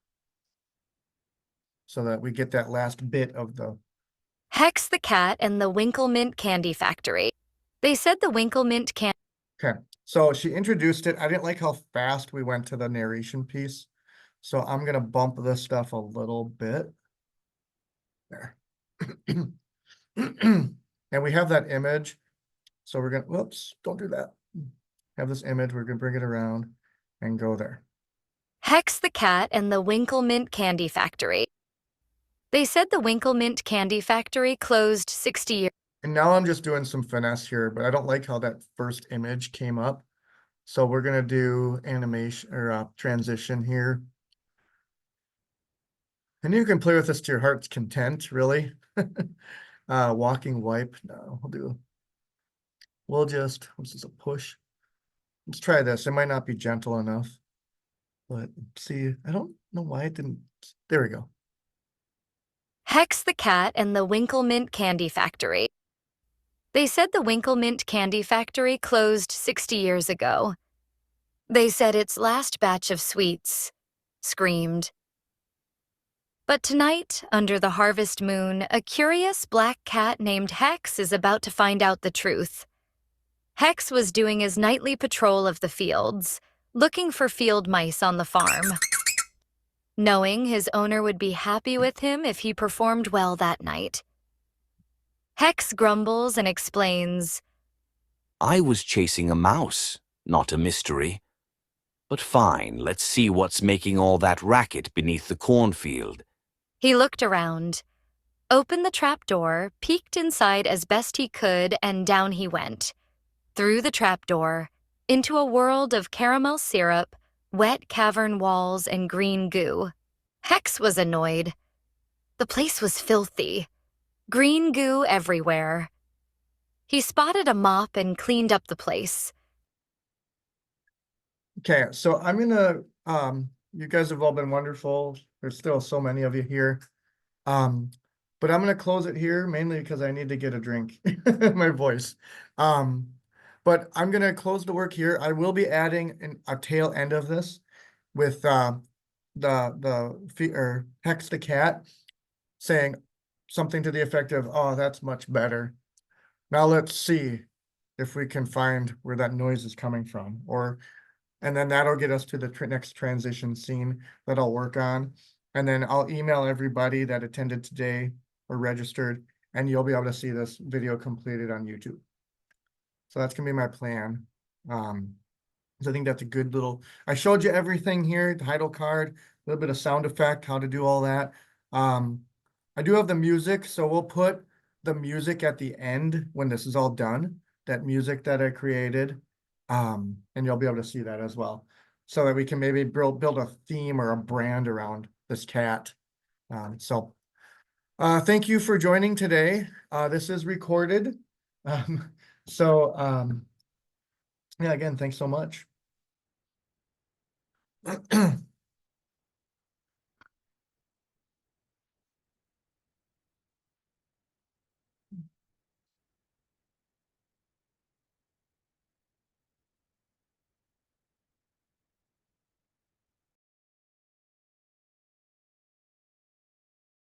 so that we get that last bit of the. Hex the Cat and the Winklemint Candy Factory. They said the Winklemint Candy. Okay, so she introduced it. I didn't like how fast we went to the narration piece. So I'm gonna bump this stuff a little bit. There. And we have that image. So we're gonna, whoops, don't do that. Have this image, we're gonna bring it around and go there. Hex the Cat and the Winklemint Candy Factory. They said the Winklemint Candy Factory closed 60 years. And now I'm just doing some finesse here, but I don't like how that first image came up. So we're gonna do animation or transition here. And you can play with this to your heart's content, really. Walking wipe, no, we'll just, this is a push. Let's try this. It might not be gentle enough, but see, I don't know why it didn't, there we go. Hex the Cat and the Winklemint Candy Factory. They said the Winklemint Candy Factory closed 60 years ago. They said its last batch of sweets screamed. But tonight, under the harvest moon, a curious black cat named Hex is about to find out the truth. Hex was doing his nightly patrol of the fields, looking for field mice on the farm, knowing his owner would be happy with him if he performed well that night. Hex grumbles and explains, I was chasing a mouse, not a mystery. But fine, let's see what's making all that racket beneath the cornfield. He looked around, opened the trapdoor, peeked inside as best he could, and down he went. Through the trapdoor, into a world of caramel syrup, wet cavern walls, and green goo. Hex was annoyed. The place was filthy. Green goo everywhere. He spotted a mop and cleaned up the place. Okay, so I'm gonna, you guys have all been wonderful. There's still so many of you here. But I'm gonna close it here mainly because I need to get a drink, my voice. But I'm gonna close the work here. I will be adding a tail end of this with or Hex the Cat saying something to the effect of, oh, that's much better. Now let's see if we can find where that noise is coming from, and then that'll get us to the next transition scene that I'll work on. And then I'll email everybody that attended today or registered, and you'll be able to see this video completed on YouTube. So that's gonna be my plan. So I think that's a good little, I showed you everything here, title card, a little bit of sound effect, how to do all that. I do have the music, so we'll put the music at the end when this is all done, that music that I created. And you'll be able to see that as well. So that we can maybe build a theme or a brand around this cat. Thank you for joining today. This is recorded. Yeah, again, thanks so much.